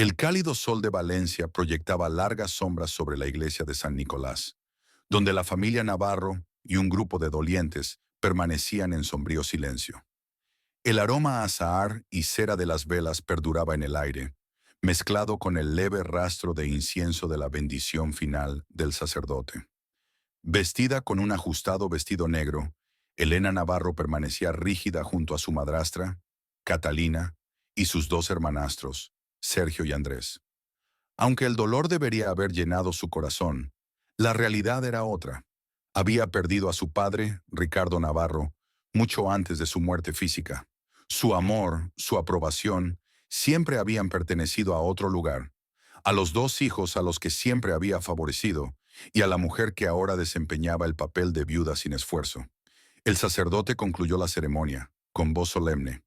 El cálido sol de Valencia proyectaba largas sombras sobre la iglesia de San Nicolás, donde la familia Navarro y un grupo de dolientes permanecían en sombrío silencio. El aroma a azahar y cera de las velas perduraba en el aire, mezclado con el leve rastro de incienso de la bendición final del sacerdote. Vestida con un ajustado vestido negro, Elena Navarro permanecía rígida junto a su madrastra, Catalina, y sus dos hermanastros, Sergio y Andrés. Aunque el dolor debería haber llenado su corazón, la realidad era otra. Había perdido a su padre, Ricardo Navarro, mucho antes de su muerte física. Su amor, su aprobación, siempre habían pertenecido a otro lugar, a los dos hijos a los que siempre había favorecido, y a la mujer que ahora desempeñaba el papel de viuda sin esfuerzo. El sacerdote concluyó la ceremonia, con voz solemne.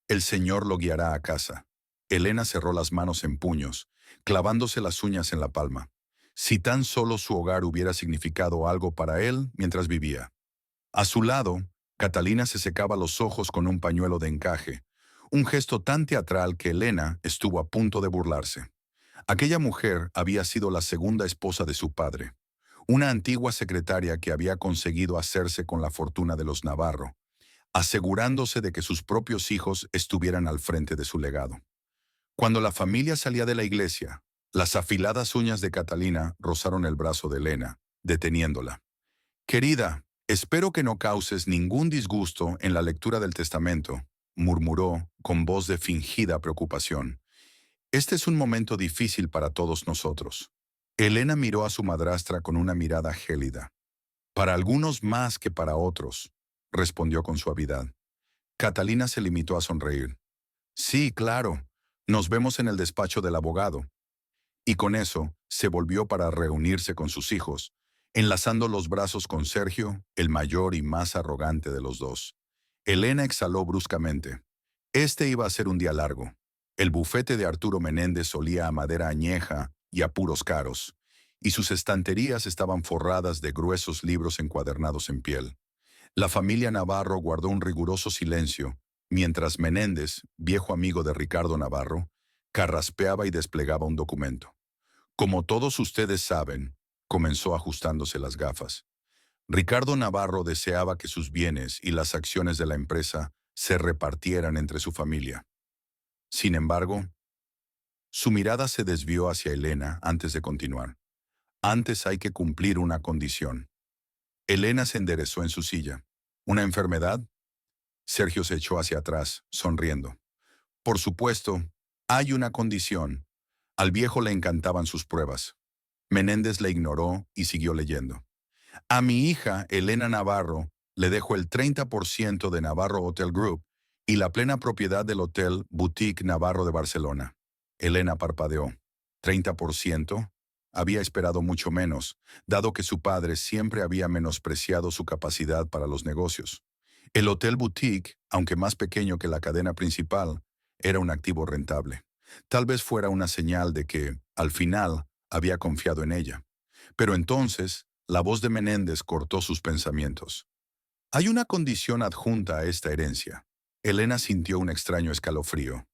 El Señor lo guiará a casa. Elena cerró las manos en puños, clavándose las uñas en la palma. Si tan solo su hogar hubiera significado algo para él mientras vivía. A su lado, Catalina se secaba los ojos con un pañuelo de encaje, un gesto tan teatral que Elena estuvo a punto de burlarse. Aquella mujer había sido la segunda esposa de su padre, una antigua secretaria que había conseguido hacerse con la fortuna de los Navarro, asegurándose de que sus propios hijos estuvieran al frente de su legado. Cuando la familia salía de la iglesia, las afiladas uñas de Catalina rozaron el brazo de Elena, deteniéndola. «Querida, espero que no causes ningún disgusto en la lectura del testamento», murmuró con voz de fingida preocupación. «Este es un momento difícil para todos nosotros». Elena miró a su madrastra con una mirada gélida. «Para algunos más que para otros», respondió con suavidad. Catalina se limitó a sonreír. «Sí, claro. Nos vemos en el despacho del abogado». Y con eso se volvió para reunirse con sus hijos, enlazando los brazos con Sergio, el mayor y más arrogante de los dos. Elena exhaló bruscamente. Este iba a ser un día largo. El bufete de Arturo Menéndez olía a madera añeja y a puros caros, y sus estanterías estaban forradas de gruesos libros encuadernados en piel. La familia Navarro guardó un riguroso silencio, mientras Menéndez, viejo amigo de Ricardo Navarro, carraspeaba y desplegaba un documento. «Como todos ustedes saben», comenzó ajustándose las gafas, Ricardo Navarro deseaba que sus bienes y las acciones de la empresa se repartieran entre su familia. Sin embargo, su mirada se desvió hacia Elena antes de continuar. «Antes hay que cumplir una condición». Elena se enderezó en su silla. «¿Una enfermedad?». Sergio se echó hacia atrás, sonriendo. «Por supuesto, hay una condición». Al viejo le encantaban sus pruebas. Menéndez le ignoró y siguió leyendo. «A mi hija, Elena Navarro, le dejo el 30% de Navarro Hotel Group y la plena propiedad del Hotel Boutique Navarro de Barcelona». Elena parpadeó. ¿30%? Había esperado mucho menos, dado que su padre siempre había menospreciado su capacidad para los negocios. El Hotel Boutique, aunque más pequeño que la cadena principal, era un activo rentable. Tal vez fuera una señal de que, al final, había confiado en ella. Pero entonces, la voz de Menéndez cortó sus pensamientos. «Hay una condición adjunta a esta herencia». Elena sintió un extraño escalofrío.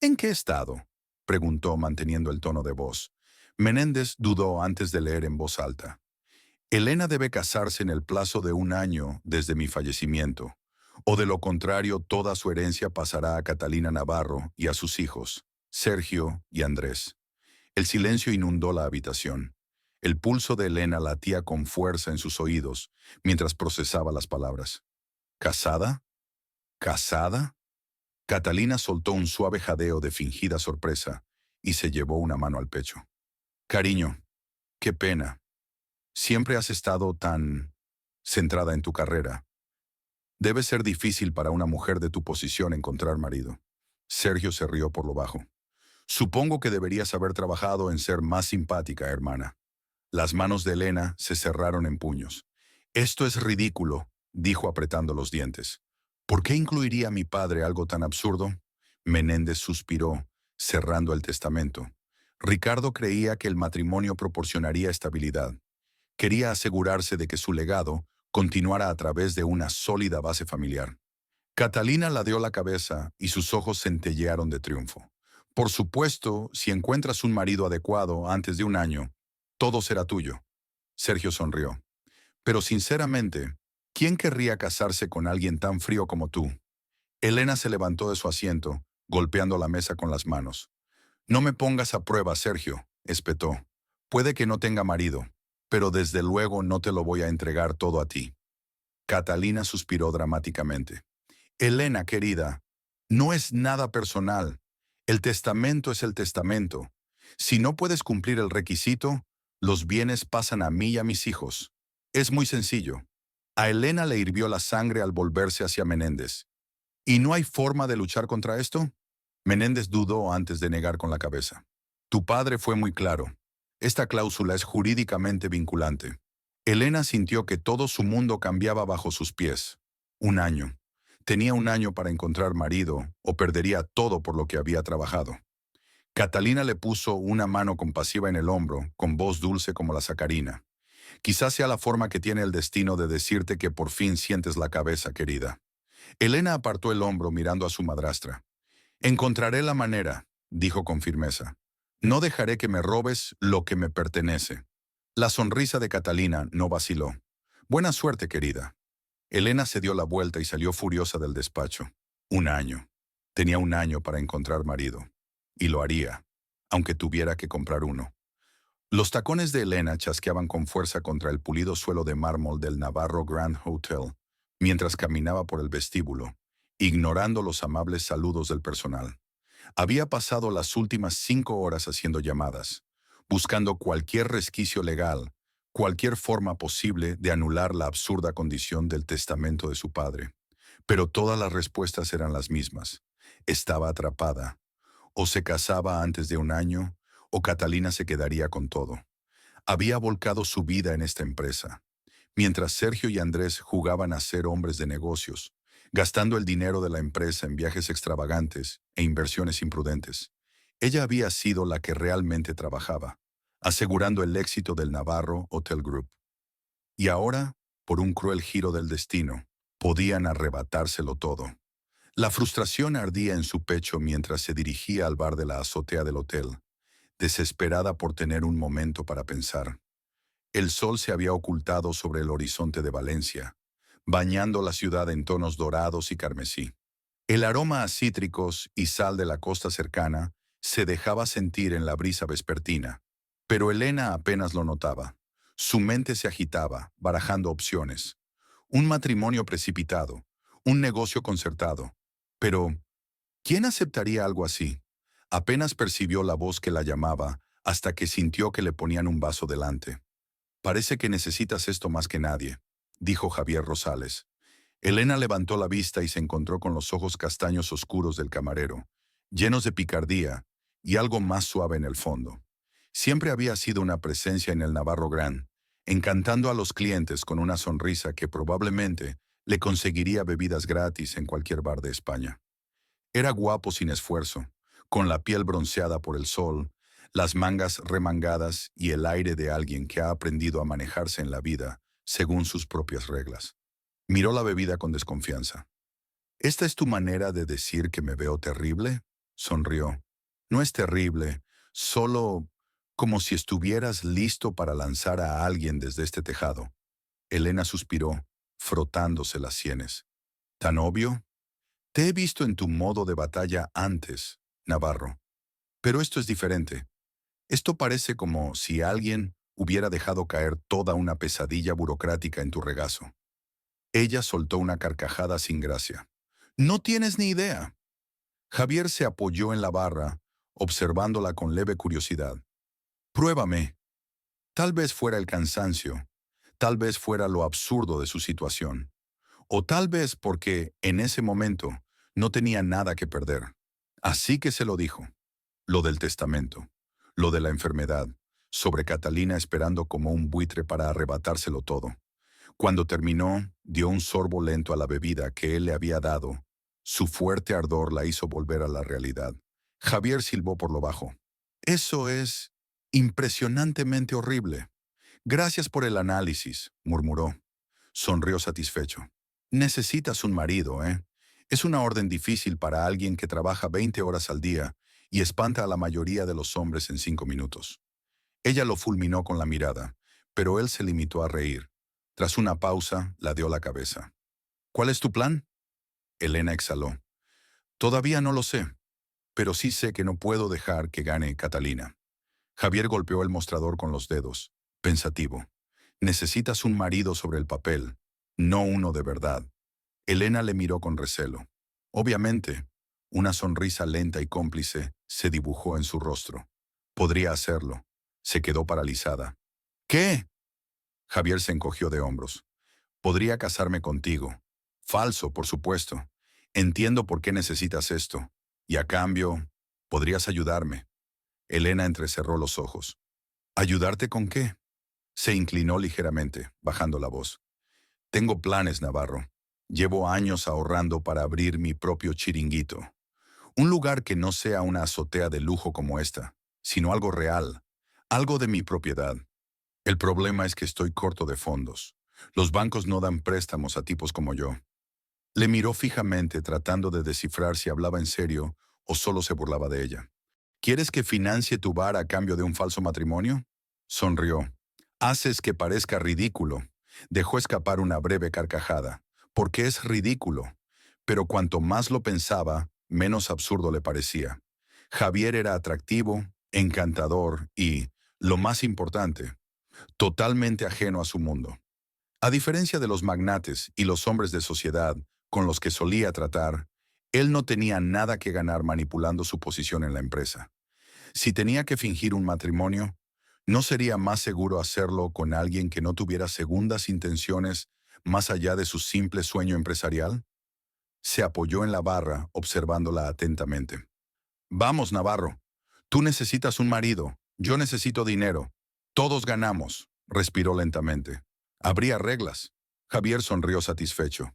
«¿En qué estado?», preguntó manteniendo el tono de voz. Menéndez dudó antes de leer en voz alta. «Elena debe casarse en el plazo de 1 año desde mi fallecimiento, o de lo contrario toda su herencia pasará a Catalina Navarro y a sus hijos, Sergio y Andrés». El silencio inundó la habitación. El pulso de Elena latía con fuerza en sus oídos mientras procesaba las palabras. «¿Casada? ¿Casada?». Catalina soltó un suave jadeo de fingida sorpresa y se llevó una mano al pecho. «Cariño, qué pena. Siempre has estado tan centrada en tu carrera. Debe ser difícil para una mujer de tu posición encontrar marido». Sergio se rió por lo bajo. «Supongo que deberías haber trabajado en ser más simpática, hermana». Las manos de Elena se cerraron en puños. «Esto es ridículo», dijo apretando los dientes. «¿Por qué incluiría a mi padre algo tan absurdo?». Menéndez suspiró, cerrando el testamento. Ricardo creía que el matrimonio proporcionaría estabilidad. Quería asegurarse de que su legado continuara a través de una sólida base familiar. Catalina ladeó la cabeza y sus ojos centellearon de triunfo. Por supuesto, si encuentras un marido adecuado antes de un año, todo será tuyo. Sergio sonrió. Pero sinceramente, ¿quién querría casarse con alguien tan frío como tú? Elena se levantó de su asiento, golpeando la mesa con las manos. No me pongas a prueba, Sergio, espetó. Puede que no tenga marido, pero desde luego no te lo voy a entregar todo a ti. Catalina suspiró dramáticamente. Elena, querida, no es nada personal. El testamento es el testamento. Si no puedes cumplir el requisito, los bienes pasan a mí y a mis hijos. Es muy sencillo. A Elena le hirvió la sangre al volverse hacia Menéndez. ¿Y no hay forma de luchar contra esto? Menéndez dudó antes de negar con la cabeza. Tu padre fue muy claro. Esta cláusula es jurídicamente vinculante. Elena sintió que todo su mundo cambiaba bajo sus pies. Un año. Tenía un año para encontrar marido o perdería todo por lo que había trabajado. Catalina le puso una mano compasiva en el hombro, con voz dulce como la sacarina. Quizás sea la forma que tiene el destino de decirte que por fin sientes la cabeza, querida. Elena apartó el hombro mirando a su madrastra. Encontraré la manera, dijo con firmeza. No dejaré que me robes lo que me pertenece. La sonrisa de Catalina no vaciló. Buena suerte, querida. Elena se dio la vuelta y salió furiosa del despacho. Un año. Tenía un año para encontrar marido. Y lo haría, aunque tuviera que comprar uno. Los tacones de Elena chasqueaban con fuerza contra el pulido suelo de mármol del Navarro Grand Hotel, mientras caminaba por el vestíbulo, ignorando los amables saludos del personal. Había pasado las últimas 5 horas haciendo llamadas, buscando cualquier resquicio legal, cualquier forma posible de anular la absurda condición del testamento de su padre. Pero todas las respuestas eran las mismas. Estaba atrapada. O se casaba antes de un año, o Catalina se quedaría con todo. Había volcado su vida en esta empresa, mientras Sergio y Andrés jugaban a ser hombres de negocios, gastando el dinero de la empresa en viajes extravagantes e inversiones imprudentes. Ella había sido la que realmente trabajaba, asegurando el éxito del Navarro Hotel Group. Y ahora, por un cruel giro del destino, podían arrebatárselo todo. La frustración ardía en su pecho mientras se dirigía al bar de la azotea del hotel, desesperada por tener un momento para pensar. El sol se había ocultado sobre el horizonte de Valencia, bañando la ciudad en tonos dorados y carmesí. El aroma a cítricos y sal de la costa cercana se dejaba sentir en la brisa vespertina, pero Elena apenas lo notaba. Su mente se agitaba, barajando opciones. Un matrimonio precipitado, un negocio concertado. Pero, ¿quién aceptaría algo así? Apenas percibió la voz que la llamaba, hasta que sintió que le ponían un vaso delante. Parece que necesitas esto más que nadie, dijo Javier Rosales. Elena levantó la vista y se encontró con los ojos castaños oscuros del camarero, llenos de picardía y algo más suave en el fondo. Siempre había sido una presencia en el Navarro Gran, encantando a los clientes con una sonrisa que probablemente le conseguiría bebidas gratis en cualquier bar de España. Era guapo sin esfuerzo, con la piel bronceada por el sol, las mangas remangadas y el aire de alguien que ha aprendido a manejarse en la vida según sus propias reglas. Miró la bebida con desconfianza. ¿Esta es tu manera de decir que me veo terrible? Sonrió. No es terrible, solo como si estuvieras listo para lanzar a alguien desde este tejado. Elena suspiró, frotándose las sienes. ¿Tan obvio? Te he visto en tu modo de batalla antes, Navarro. Pero esto es diferente. Esto parece como si alguien hubiera dejado caer toda una pesadilla burocrática en tu regazo. Ella soltó una carcajada sin gracia. No tienes ni idea. Javier se apoyó en la barra, observándola con leve curiosidad. Pruébame. Tal vez fuera el cansancio, tal vez fuera lo absurdo de su situación, o tal vez porque, en ese momento, no tenía nada que perder. Así que se lo dijo. Lo del testamento, lo de la enfermedad, sobre Catalina esperando como un buitre para arrebatárselo todo. Cuando terminó, dio un sorbo lento a la bebida que él le había dado. Su fuerte ardor la hizo volver a la realidad. Javier silbó por lo bajo. Eso es impresionantemente horrible. Gracias por el análisis, murmuró. Sonrió satisfecho. Necesitas un marido, ¿eh? Es una orden difícil para alguien que trabaja 20 horas al día y espanta a la mayoría de los hombres en 5 minutos. Ella lo fulminó con la mirada, pero él se limitó a reír. Tras una pausa, ladeó la cabeza. ¿Cuál es tu plan? Elena exhaló. Todavía no lo sé, pero sí sé que no puedo dejar que gane Catalina. Javier golpeó el mostrador con los dedos, pensativo. Necesitas un marido sobre el papel, no uno de verdad. Elena le miró con recelo. Obviamente, una sonrisa lenta y cómplice se dibujó en su rostro. Podría hacerlo. Se quedó paralizada. ¿Qué? Javier se encogió de hombros. Podría casarme contigo. Falso, por supuesto. Entiendo por qué necesitas esto. Y a cambio, podrías ayudarme. Elena entrecerró los ojos. ¿Ayudarte con qué? Se inclinó ligeramente, bajando la voz. Tengo planes, Navarro. Llevo años ahorrando para abrir mi propio chiringuito. Un lugar que no sea una azotea de lujo como esta, sino algo real, algo de mi propiedad. El problema es que estoy corto de fondos. Los bancos no dan préstamos a tipos como yo. Le miró fijamente tratando de descifrar si hablaba en serio o solo se burlaba de ella. ¿Quieres que financie tu bar a cambio de un falso matrimonio? Sonrió. Haces que parezca ridículo. Dejó escapar una breve carcajada. Porque es ridículo. Pero cuanto más lo pensaba, menos absurdo le parecía. Javier era atractivo, encantador y, lo más importante, totalmente ajeno a su mundo. A diferencia de los magnates y los hombres de sociedad con los que solía tratar, él no tenía nada que ganar manipulando su posición en la empresa. Si tenía que fingir un matrimonio, ¿no sería más seguro hacerlo con alguien que no tuviera segundas intenciones más allá de su simple sueño empresarial? Se apoyó en la barra, observándola atentamente. Vamos, Navarro. Tú necesitas un marido. Yo necesito dinero. Todos ganamos. Respiró lentamente. Habría reglas. Javier sonrió satisfecho.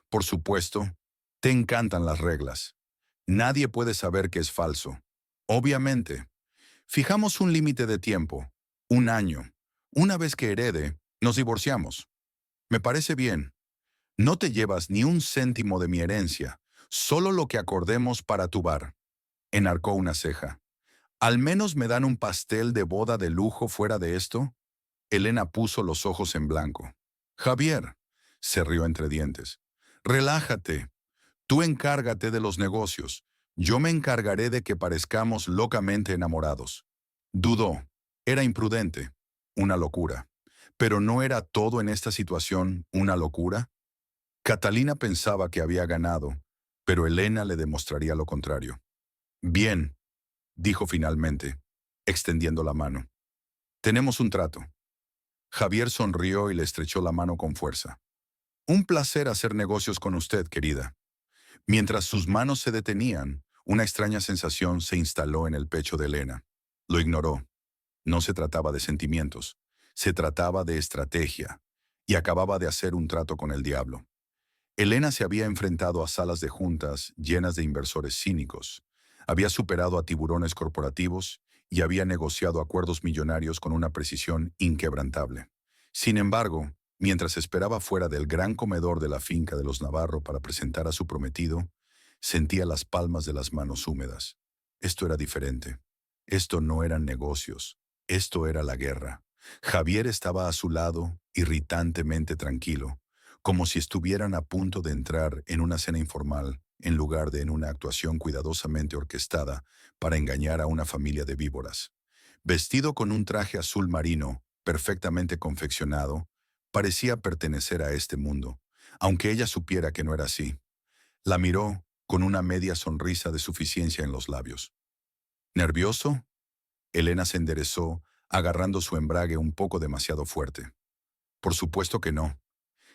Por supuesto, te encantan las reglas. Nadie puede saber que es falso. Obviamente. Fijamos un límite de tiempo. 1 año. Una vez que herede, nos divorciamos. Me parece bien. No te llevas ni un céntimo de mi herencia, solo lo que acordemos para tu bar. Enarcó una ceja. ¿Al menos me dan un pastel de boda de lujo fuera de esto? Elena puso los ojos en blanco. Javier, se rió entre dientes. Relájate. Tú encárgate de los negocios. Yo me encargaré de que parezcamos locamente enamorados. Dudó. Era imprudente. Una locura. ¿Pero no era todo en esta situación una locura? Catalina pensaba que había ganado, pero Elena le demostraría lo contrario. Bien, dijo finalmente, extendiendo la mano. Tenemos un trato. Javier sonrió y le estrechó la mano con fuerza. Un placer hacer negocios con usted, querida. Mientras sus manos se detenían, una extraña sensación se instaló en el pecho de Elena. Lo ignoró. No se trataba de sentimientos, se trataba de estrategia, y acababa de hacer un trato con el diablo. Elena se había enfrentado a salas de juntas llenas de inversores cínicos, había superado a tiburones corporativos y había negociado acuerdos millonarios con una precisión inquebrantable. Sin embargo, mientras esperaba fuera del gran comedor de la finca de los Navarro para presentar a su prometido, sentía las palmas de las manos húmedas. Esto era diferente. Esto no eran negocios. Esto era la guerra. Javier estaba a su lado, irritantemente tranquilo, como si estuvieran a punto de entrar en una cena informal, en lugar de en una actuación cuidadosamente orquestada para engañar a una familia de víboras. Vestido con un traje azul marino, perfectamente confeccionado, parecía pertenecer a este mundo, aunque ella supiera que no era así. La miró con una media sonrisa de suficiencia en los labios. ¿Nervioso? Elena se enderezó, agarrando su embrague un poco demasiado fuerte. Por supuesto que no.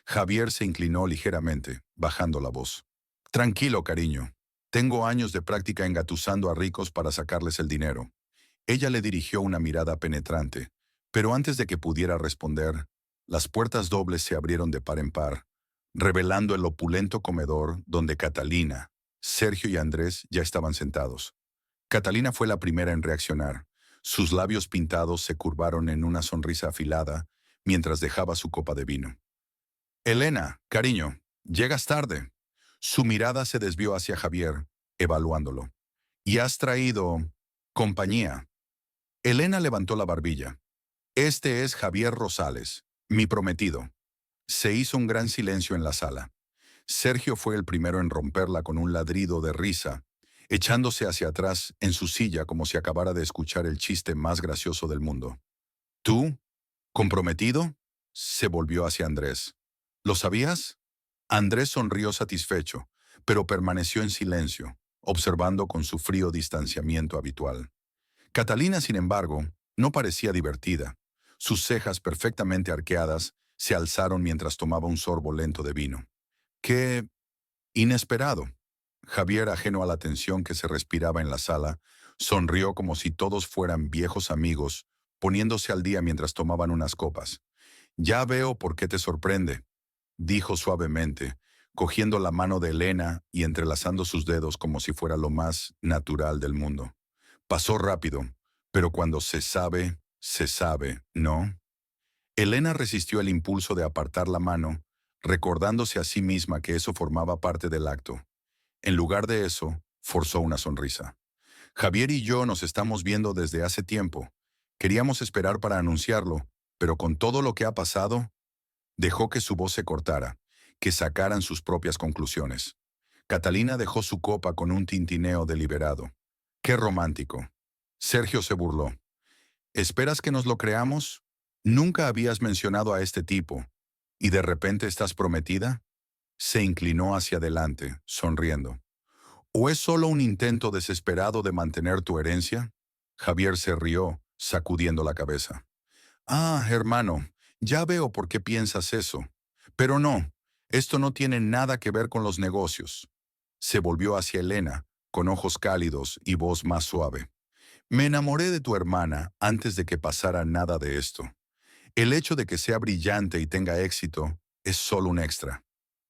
Javier se inclinó ligeramente, bajando la voz. Tranquilo, cariño. Tengo años de práctica engatusando a ricos para sacarles el dinero. Ella le dirigió una mirada penetrante, pero antes de que pudiera responder, las puertas dobles se abrieron de par en par, revelando el opulento comedor donde Catalina, Sergio y Andrés ya estaban sentados. Catalina fue la primera en reaccionar. Sus labios pintados se curvaron en una sonrisa afilada mientras dejaba su copa de vino. Elena, cariño, llegas tarde. Su mirada se desvió hacia Javier, evaluándolo. Y has traído compañía. Elena levantó la barbilla. Este es Javier Rosales, mi prometido. Se hizo un gran silencio en la sala. Sergio fue el primero en romperla con un ladrido de risa, echándose hacia atrás en su silla como si acabara de escuchar el chiste más gracioso del mundo. ¿Tú? ¿Comprometido? Se volvió hacia Andrés. ¿Lo sabías? Andrés sonrió satisfecho, pero permaneció en silencio, observando con su frío distanciamiento habitual. Catalina, sin embargo, no parecía divertida. Sus cejas perfectamente arqueadas se alzaron mientras tomaba un sorbo lento de vino. ¡Qué inesperado! Javier, ajeno a la tensión que se respiraba en la sala, sonrió como si todos fueran viejos amigos, poniéndose al día mientras tomaban unas copas. Ya veo por qué te sorprende, dijo suavemente, cogiendo la mano de Elena y entrelazando sus dedos como si fuera lo más natural del mundo. Pasó rápido, pero cuando se sabe, ¿no? Elena resistió el impulso de apartar la mano, recordándose a sí misma que eso formaba parte del acto. En lugar de eso, forzó una sonrisa. Javier y yo nos estamos viendo desde hace tiempo. Queríamos esperar para anunciarlo, pero con todo lo que ha pasado, dejó que su voz se cortara, que sacaran sus propias conclusiones. Catalina dejó su copa con un tintineo deliberado. ¡Qué romántico! Sergio se burló. ¿Esperas que nos lo creamos? Nunca habías mencionado a este tipo. ¿Y de repente estás prometida? Se inclinó hacia adelante, sonriendo. ¿O es solo un intento desesperado de mantener tu herencia? Javier se rió, sacudiendo la cabeza. Ah, hermano, ya veo por qué piensas eso. Pero no, esto no tiene nada que ver con los negocios. Se volvió hacia Elena, con ojos cálidos y voz más suave. Me enamoré de tu hermana antes de que pasara nada de esto. El hecho de que sea brillante y tenga éxito es solo un extra.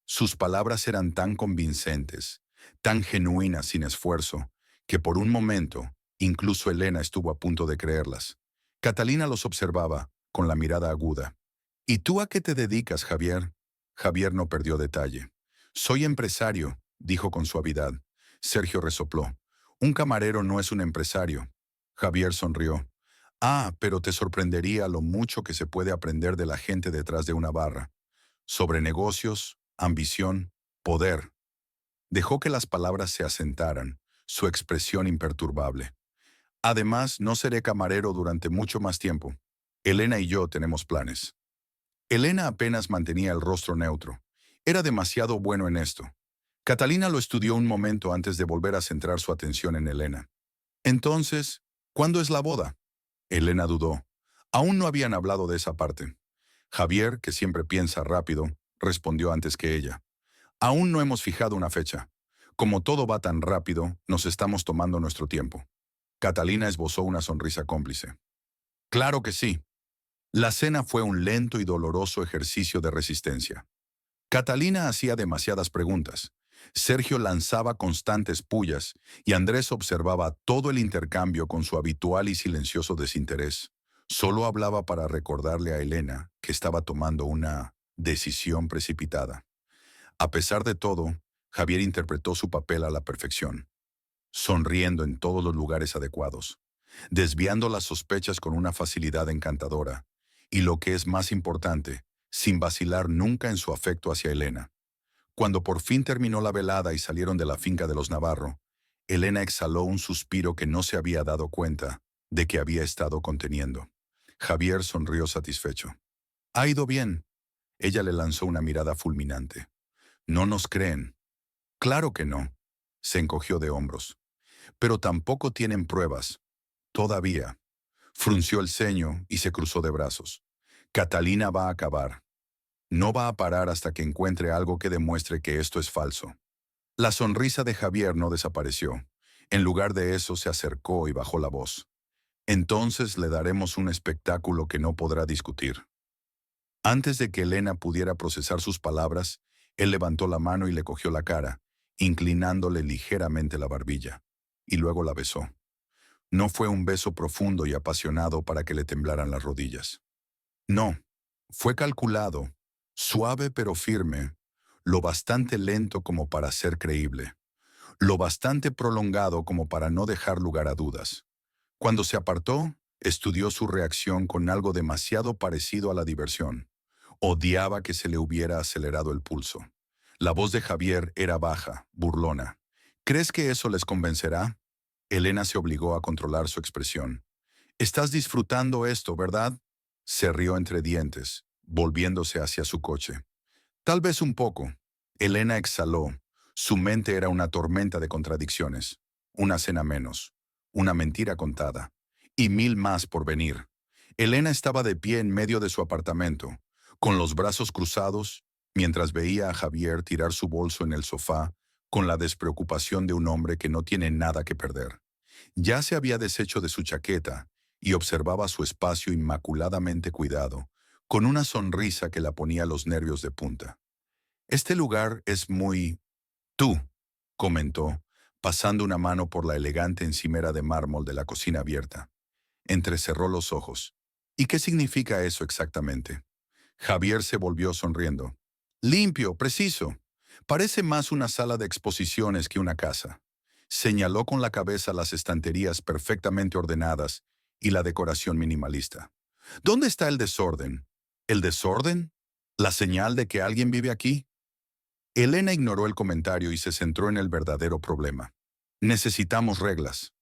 Sus palabras eran tan convincentes, tan genuinas sin esfuerzo, que por un momento, incluso Elena estuvo a punto de creerlas. Catalina los observaba, con la mirada aguda. ¿Y tú a qué te dedicas, Javier? Javier no perdió detalle. Soy empresario, dijo con suavidad. Sergio resopló. Un camarero no es un empresario. Javier sonrió. Ah, pero te sorprendería lo mucho que se puede aprender de la gente detrás de una barra. Sobre negocios, ambición, poder. Dejó que las palabras se asentaran, su expresión imperturbable. Además, no seré camarero durante mucho más tiempo. Elena y yo tenemos planes. Elena apenas mantenía el rostro neutro. Era demasiado bueno en esto. Catalina lo estudió un momento antes de volver a centrar su atención en Elena. Entonces, ¿cuándo es la boda? Elena dudó. Aún no habían hablado de esa parte. Javier, que siempre piensa rápido, respondió antes que ella. Aún no hemos fijado una fecha. Como todo va tan rápido, nos estamos tomando nuestro tiempo. Catalina esbozó una sonrisa cómplice. Claro que sí. La cena fue un lento y doloroso ejercicio de resistencia. Catalina hacía demasiadas preguntas. Sergio lanzaba constantes pullas y Andrés observaba todo el intercambio con su habitual y silencioso desinterés. Solo hablaba para recordarle a Elena que estaba tomando una decisión precipitada. A pesar de todo, Javier interpretó su papel a la perfección, sonriendo en todos los lugares adecuados, desviando las sospechas con una facilidad encantadora, y lo que es más importante, sin vacilar nunca en su afecto hacia Elena. Cuando por fin terminó la velada y salieron de la finca de los Navarro, Elena exhaló un suspiro que no se había dado cuenta de que había estado conteniendo. Javier sonrió satisfecho. «Ha ido bien». Ella le lanzó una mirada fulminante. «¿No nos creen?» «Claro que no». Se encogió de hombros. «Pero tampoco tienen pruebas. Todavía». Frunció el ceño y se cruzó de brazos. «Catalina va a acabar. No va a parar hasta que encuentre algo que demuestre que esto es falso». La sonrisa de Javier no desapareció. En lugar de eso se acercó y bajó la voz. «Entonces le daremos un espectáculo que no podrá discutir». Antes de que Elena pudiera procesar sus palabras, él levantó la mano y le cogió la cara, inclinándole ligeramente la barbilla, y luego la besó. No fue un beso profundo y apasionado para que le temblaran las rodillas. No, fue calculado, suave pero firme, lo bastante lento como para ser creíble. lo bastante prolongado como para no dejar lugar a dudas. Cuando se apartó, estudió su reacción con algo demasiado parecido a la diversión. Odiaba que se le hubiera acelerado el pulso. La voz de Javier era baja, burlona. ¿Crees que eso les convencerá? Elena se obligó a controlar su expresión. Estás disfrutando esto, ¿verdad? Se rió entre dientes, volviéndose hacia su coche. Tal vez un poco. Elena exhaló. Su mente era una tormenta de contradicciones. Una cena menos. Una mentira contada. Y mil más por venir. Elena estaba de pie en medio de su apartamento, con los brazos cruzados, mientras veía a Javier tirar su bolso en el sofá, con la despreocupación de un hombre que no tiene nada que perder. Ya se había deshecho de su chaqueta y observaba su espacio inmaculadamente cuidado, con una sonrisa que la ponía los nervios de punta. Este lugar es muy... tú, comentó, pasando una mano por la elegante encimera de mármol de la cocina abierta. Entrecerró los ojos. ¿Y qué significa eso exactamente? Javier se volvió sonriendo. Limpio, preciso. Parece más una sala de exposiciones que una casa. Señaló con la cabeza las estanterías perfectamente ordenadas y la decoración minimalista. ¿Dónde está el desorden? ¿El desorden? ¿La señal de que alguien vive aquí? Elena ignoró el comentario y se centró en el verdadero problema. Necesitamos reglas.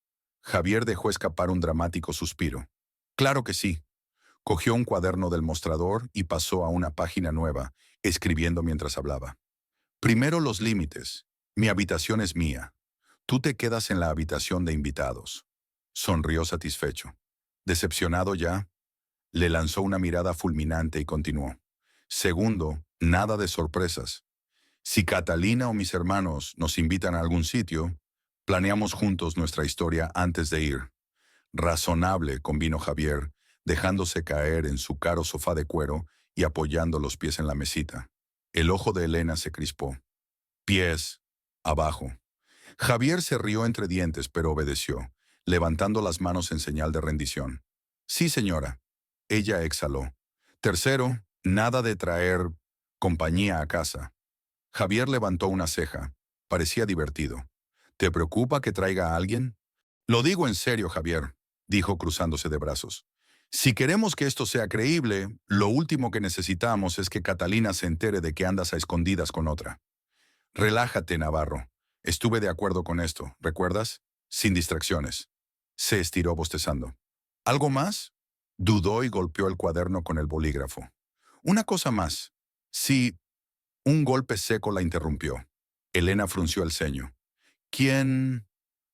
Javier dejó escapar un dramático suspiro. Claro que sí. Cogió un cuaderno del mostrador y pasó a una página nueva, escribiendo mientras hablaba. Primero los límites. Mi habitación es mía. Tú te quedas en la habitación de invitados. Sonrió satisfecho. ¿Decepcionado ya? Le lanzó una mirada fulminante y continuó. Segundo, nada de sorpresas. Si Catalina o mis hermanos nos invitan a algún sitio, planeamos juntos nuestra historia antes de ir. Razonable, convino Javier, dejándose caer en su caro sofá de cuero y apoyando los pies en la mesita. El ojo de Elena se crispó. Pies, abajo. Javier se rió entre dientes, pero obedeció, levantando las manos en señal de rendición. Sí, señora. Ella exhaló. Tercero, nada de traer compañía a casa. Javier levantó una ceja. Parecía divertido. ¿Te preocupa que traiga a alguien? Lo digo en serio, Javier, dijo cruzándose de brazos. Si queremos que esto sea creíble, lo último que necesitamos es que Catalina se entere de que andas a escondidas con otra. Relájate, Navarro. Estuve de acuerdo con esto, ¿recuerdas? Sin distracciones. Se estiró bostezando. ¿Algo más? Dudó y golpeó el cuaderno con el bolígrafo. Una cosa más. Sí, un golpe seco la interrumpió. Elena frunció el ceño. ¿Quién?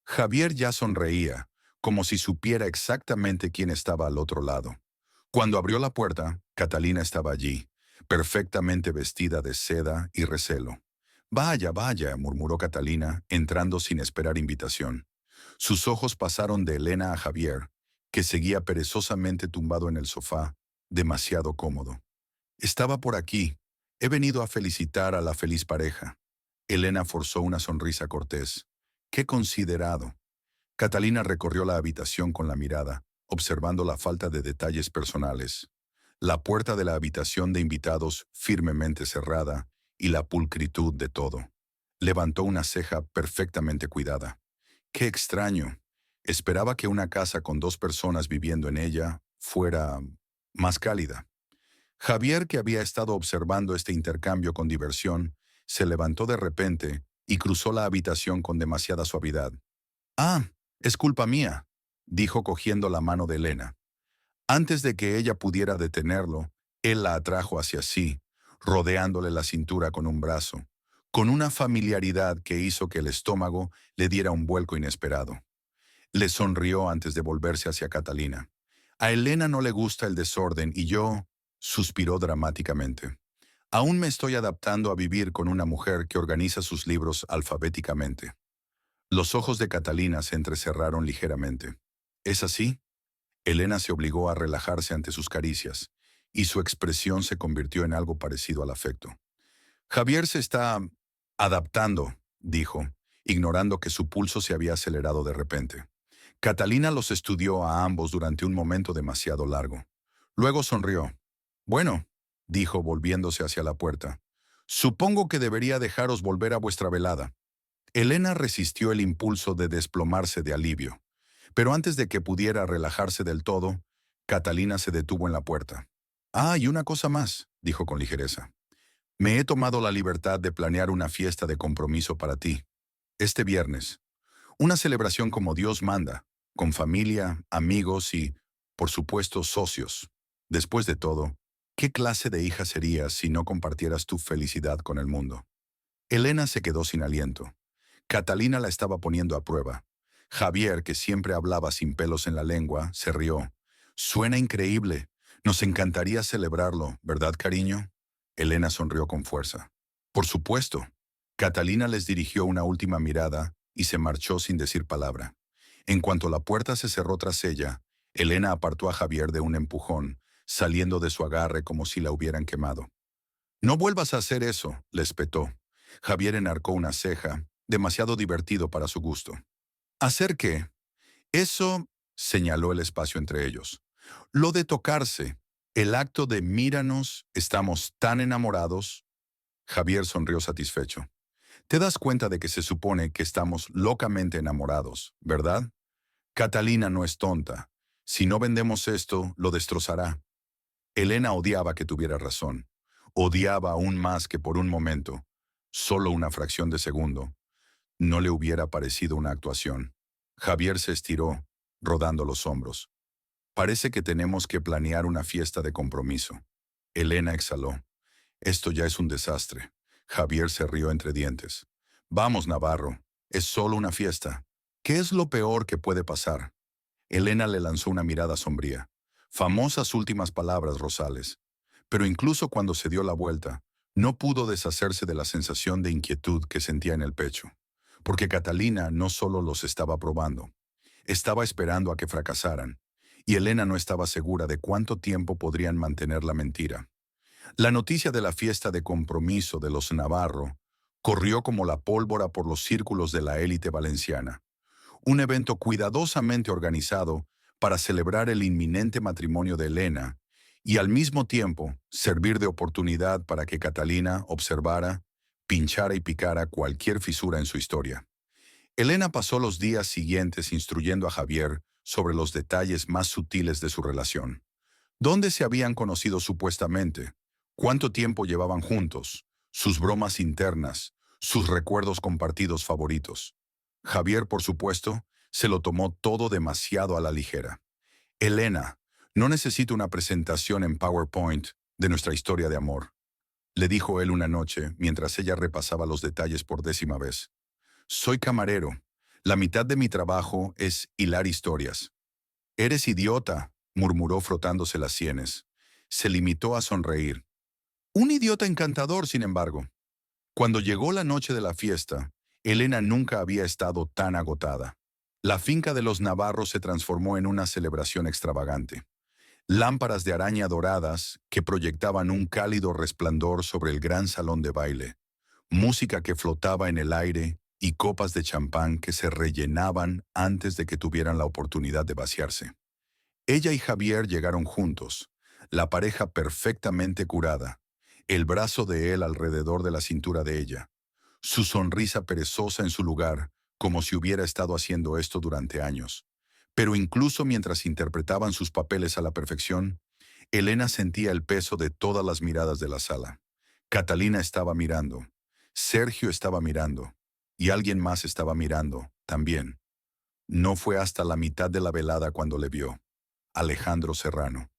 Javier ya sonreía, como si supiera exactamente quién estaba al otro lado. Cuando abrió la puerta, Catalina estaba allí, perfectamente vestida de seda y recelo. Vaya, vaya, murmuró Catalina, entrando sin esperar invitación. Sus ojos pasaron de Elena a Javier, que seguía perezosamente tumbado en el sofá, demasiado cómodo. Estaba por aquí. He venido a felicitar a la feliz pareja. Elena forzó una sonrisa cortés. ¡Qué considerado! Catalina recorrió la habitación con la mirada, observando la falta de detalles personales. La puerta de la habitación de invitados firmemente cerrada y la pulcritud de todo. Levantó una ceja perfectamente cuidada. ¡Qué extraño! Esperaba que una casa con dos personas viviendo en ella fuera más cálida. Javier, que había estado observando este intercambio con diversión, se levantó de repente y cruzó la habitación con demasiada suavidad. «Ah, es culpa mía», dijo cogiendo la mano de Elena. Antes de que ella pudiera detenerlo, él la atrajo hacia sí, rodeándole la cintura con un brazo, con una familiaridad que hizo que el estómago le diera un vuelco inesperado. Le sonrió antes de volverse hacia Catalina. «A Elena no le gusta el desorden y yo», suspiró dramáticamente. «Aún me estoy adaptando a vivir con una mujer que organiza sus libros alfabéticamente». Los ojos de Catalina se entrecerraron ligeramente. ¿Es así? Elena se obligó a relajarse ante sus caricias, y su expresión se convirtió en algo parecido al afecto. Javier se está adaptando, dijo, ignorando que su pulso se había acelerado de repente. Catalina los estudió a ambos durante un momento demasiado largo. Luego sonrió. «Bueno», dijo volviéndose hacia la puerta, «supongo que debería dejaros volver a vuestra velada». Elena resistió el impulso de desplomarse de alivio, pero antes de que pudiera relajarse del todo, Catalina se detuvo en la puerta. «Ah, y una cosa más», dijo con ligereza. «Me he tomado la libertad de planear una fiesta de compromiso para ti. Este viernes. Una celebración como Dios manda, con familia, amigos y, por supuesto, socios. Después de todo, ¿qué clase de hija serías si no compartieras tu felicidad con el mundo?» Elena se quedó sin aliento. Catalina la estaba poniendo a prueba. Javier, que siempre hablaba sin pelos en la lengua, se rió. «Suena increíble. Nos encantaría celebrarlo, ¿verdad, cariño?» Elena sonrió con fuerza. «Por supuesto». Catalina les dirigió una última mirada y se marchó sin decir palabra. En cuanto la puerta se cerró tras ella, Elena apartó a Javier de un empujón, saliendo de su agarre como si la hubieran quemado. «No vuelvas a hacer eso», le espetó. Javier enarcó una ceja, demasiado divertido para su gusto. «¿Hacer qué?» «Eso», señaló el espacio entre ellos. «Lo de tocarse, el acto de míranos, estamos tan enamorados». Javier sonrió satisfecho. «Te das cuenta de que se supone que estamos locamente enamorados, ¿verdad? Catalina no es tonta. Si no vendemos esto, lo destrozará». Elena odiaba que tuviera razón. Odiaba aún más que por un momento, solo una fracción de segundo, no le hubiera parecido una actuación. Javier se estiró, rodando los hombros. «Parece que tenemos que planear una fiesta de compromiso». Elena exhaló. «Esto ya es un desastre». Javier se rió entre dientes. «Vamos, Navarro, es solo una fiesta. ¿Qué es lo peor que puede pasar?» Elena le lanzó una mirada sombría. Famosas últimas palabras, Rosales. Pero incluso cuando se dio la vuelta, no pudo deshacerse de la sensación de inquietud que sentía en el pecho. Porque Catalina no solo los estaba probando, estaba esperando a que fracasaran, y Elena no estaba segura de cuánto tiempo podrían mantener la mentira. La noticia de la fiesta de compromiso de los Navarro corrió como la pólvora por los círculos de la élite valenciana. Un evento cuidadosamente organizado para celebrar el inminente matrimonio de Elena y al mismo tiempo servir de oportunidad para que Catalina observara, pinchara y picara cualquier fisura en su historia. Elena pasó los días siguientes instruyendo a Javier sobre los detalles más sutiles de su relación. ¿Dónde se habían conocido supuestamente? ¿Cuánto tiempo llevaban juntos? Sus bromas internas, sus recuerdos compartidos favoritos. Javier, por supuesto, se lo tomó todo demasiado a la ligera. «Elena, no necesito una presentación en PowerPoint de nuestra historia de amor», le dijo él una noche mientras ella repasaba los detalles por 10ª vez. «Soy camarero. La mitad de mi trabajo es hilar historias». «Eres idiota», murmuró frotándose las sienes. Se limitó a sonreír. Un idiota encantador, sin embargo. Cuando llegó la noche de la fiesta, Elena nunca había estado tan agotada. La finca de los Navarros se transformó en una celebración extravagante. Lámparas de araña doradas que proyectaban un cálido resplandor sobre el gran salón de baile, música que flotaba en el aire y copas de champán que se rellenaban antes de que tuvieran la oportunidad de vaciarse. Ella y Javier llegaron juntos, la pareja perfectamente curada, el brazo de él alrededor de la cintura de ella, su sonrisa perezosa en su lugar, como si hubiera estado haciendo esto durante años. Pero incluso mientras interpretaban sus papeles a la perfección, Elena sentía el peso de todas las miradas de la sala. Catalina estaba mirando, Sergio estaba mirando, y alguien más estaba mirando, también. No fue hasta la mitad de la velada cuando le vio. Alejandro Serrano.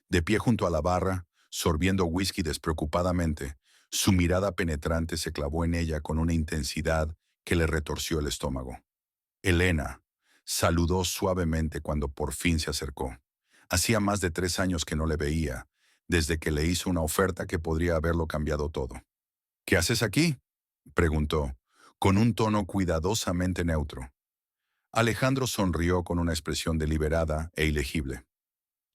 De pie junto a la barra, sorbiendo whisky despreocupadamente, su mirada penetrante se clavó en ella con una intensidad que le retorció el estómago. «Elena», saludó suavemente cuando por fin se acercó. Hacía más de 3 años que no le veía, desde que le hizo una oferta que podría haberlo cambiado todo. «¿Qué haces aquí?», preguntó, con un tono cuidadosamente neutro. Alejandro sonrió con una expresión deliberada e ilegible.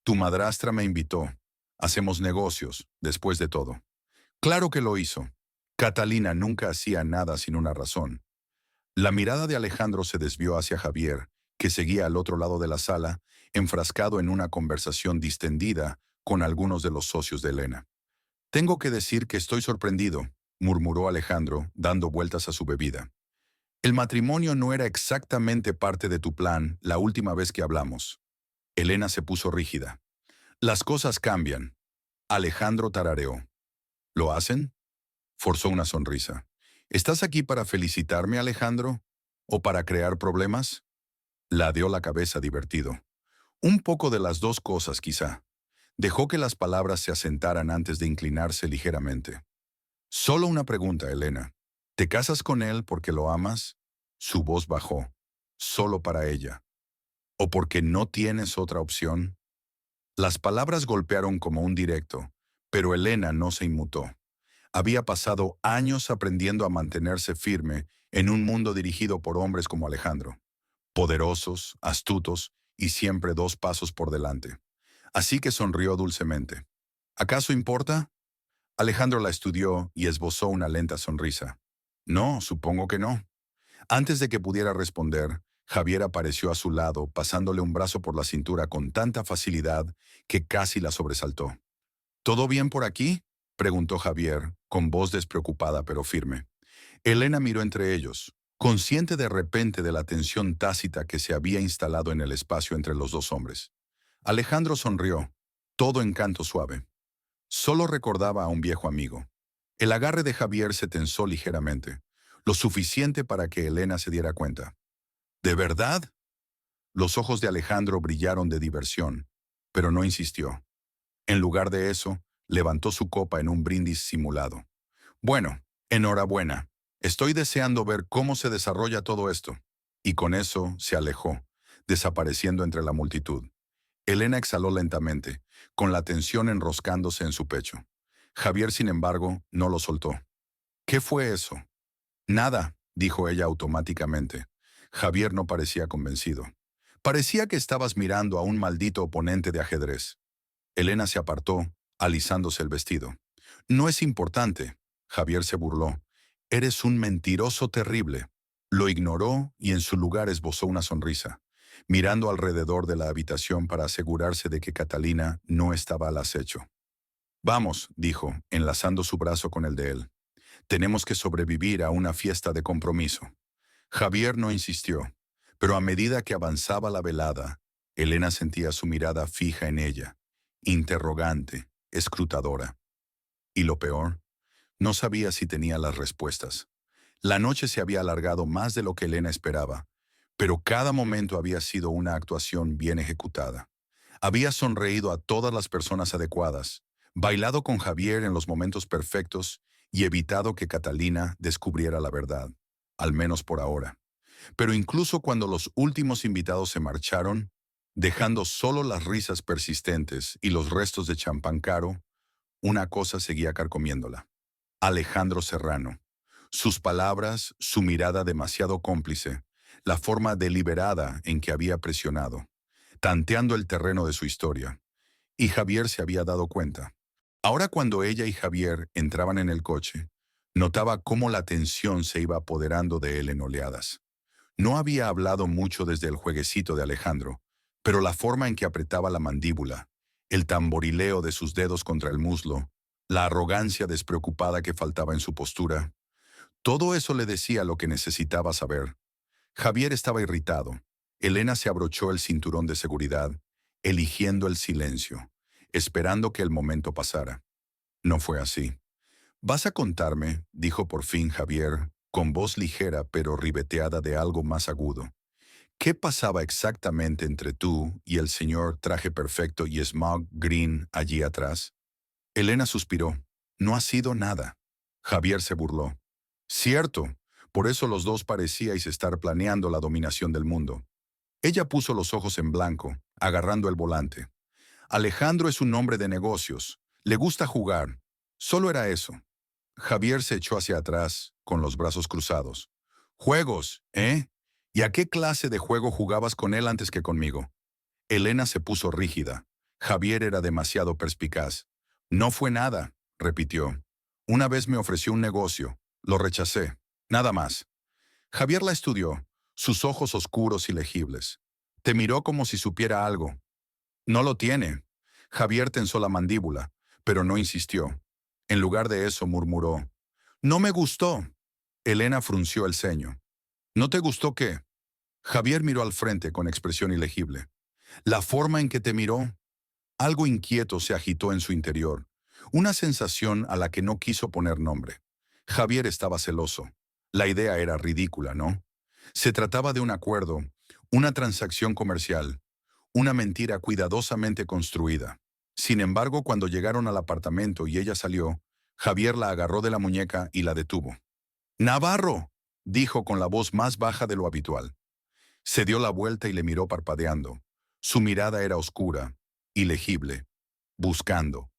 «Tu madrastra me invitó. Hacemos negocios, después de todo». Claro que lo hizo. Catalina nunca hacía nada sin una razón. La mirada de Alejandro se desvió hacia Javier, que seguía al otro lado de la sala, enfrascado en una conversación distendida con algunos de los socios de Elena. «Tengo que decir que estoy sorprendido», murmuró Alejandro, dando vueltas a su bebida. El matrimonio no era exactamente parte de tu plan la última vez que hablamos. Elena se puso rígida. Las cosas cambian. Alejandro tarareó. ¿Lo hacen? Forzó una sonrisa. ¿Estás aquí para felicitarme, Alejandro? ¿O para crear problemas? Ladeó la cabeza divertido. Un poco de las dos cosas, quizá. Dejó que las palabras se asentaran antes de inclinarse ligeramente. Solo una pregunta, Elena. ¿Te casas con él porque lo amas? Su voz bajó. Solo para ella. ¿O porque no tienes otra opción? Las palabras golpearon como un directo, pero Elena no se inmutó. Había pasado años aprendiendo a mantenerse firme en un mundo dirigido por hombres como Alejandro, poderosos, astutos y siempre dos pasos por delante. Así que sonrió dulcemente. ¿Acaso importa? Alejandro la estudió y esbozó una lenta sonrisa. No, supongo que no. Antes de que pudiera responder, Javier apareció a su lado, pasándole un brazo por la cintura con tanta facilidad que casi la sobresaltó. ¿Todo bien por aquí?, preguntó Javier, con voz despreocupada pero firme. Elena miró entre ellos, consciente de repente de la tensión tácita que se había instalado en el espacio entre los dos hombres. Alejandro sonrió, todo encanto suave. Solo recordaba a un viejo amigo. El agarre de Javier se tensó ligeramente, lo suficiente para que Elena se diera cuenta. ¿De verdad? Los ojos de Alejandro brillaron de diversión, pero no insistió. En lugar de eso, levantó su copa en un brindis simulado. Bueno, enhorabuena. Estoy deseando ver cómo se desarrolla todo esto. Y con eso se alejó, desapareciendo entre la multitud. Elena exhaló lentamente, con la tensión enroscándose en su pecho. Javier, sin embargo, no lo soltó. ¿Qué fue eso? Nada, dijo ella automáticamente. Javier no parecía convencido. Parecía que estabas mirando a un maldito oponente de ajedrez. Elena se apartó, alisándose el vestido. No es importante. Javier se burló. Eres un mentiroso terrible. Lo ignoró y en su lugar esbozó una sonrisa, mirando alrededor de la habitación para asegurarse de que Catalina no estaba al acecho. Vamos, dijo, enlazando su brazo con el de él. Tenemos que sobrevivir a una fiesta de compromiso. Javier no insistió, pero a medida que avanzaba la velada, Elena sentía su mirada fija en ella, interrogante, escrutadora. Y lo peor, no sabía si tenía las respuestas. La noche se había alargado más de lo que Elena esperaba, pero cada momento había sido una actuación bien ejecutada. Había sonreído a todas las personas adecuadas, bailado con Javier en los momentos perfectos y evitado que Catalina descubriera la verdad, al menos por ahora. Pero incluso cuando los últimos invitados se marcharon, dejando solo las risas persistentes y los restos de champán caro, una cosa seguía carcomiéndola. Alejandro Serrano. Sus palabras, su mirada demasiado cómplice, la forma deliberada en que había presionado, tanteando el terreno de su historia. Y Javier se había dado cuenta. Ahora cuando ella y Javier entraban en el coche, notaba cómo la tensión se iba apoderando de él en oleadas. No había hablado mucho desde el jueguecito de Alejandro, pero la forma en que apretaba la mandíbula, el tamborileo de sus dedos contra el muslo, la arrogancia despreocupada que faltaba en su postura, todo eso le decía lo que necesitaba saber. Javier estaba irritado. Elena se abrochó el cinturón de seguridad, eligiendo el silencio, esperando que el momento pasara. No fue así. «¿Vas a contarme?», dijo por fin Javier, con voz ligera pero ribeteada de algo más agudo. «¿Qué pasaba exactamente entre tú y el señor traje perfecto y smog green allí atrás?» Elena suspiró. «No ha sido nada». Javier se burló. «Cierto, por eso los dos parecíais estar planeando la dominación del mundo». Ella puso los ojos en blanco, agarrando el volante. «Alejandro es un hombre de negocios. Le gusta jugar. Solo era eso». Javier se echó hacia atrás, con los brazos cruzados. «Juegos, ¿eh? ¿Y a qué clase de juego jugabas con él antes que conmigo?» Elena se puso rígida. Javier era demasiado perspicaz. «No fue nada», repitió. «Una vez me ofreció un negocio. Lo rechacé. Nada más». Javier la estudió, sus ojos oscuros y legibles. Te miró como si supiera algo. «No lo tiene». Javier tensó la mandíbula, pero no insistió. En lugar de eso murmuró. «No me gustó». Elena frunció el ceño. ¿No te gustó qué? Javier miró al frente con expresión ilegible. La forma en que te miró, algo inquieto se agitó en su interior, una sensación a la que no quiso poner nombre. Javier estaba celoso. La idea era ridícula, ¿no? Se trataba de un acuerdo, una transacción comercial, una mentira cuidadosamente construida. Sin embargo, cuando llegaron al apartamento y ella salió, Javier la agarró de la muñeca y la detuvo. «¡Navarro!», dijo con la voz más baja de lo habitual. Se dio la vuelta y le miró parpadeando. Su mirada era oscura, ilegible, buscando.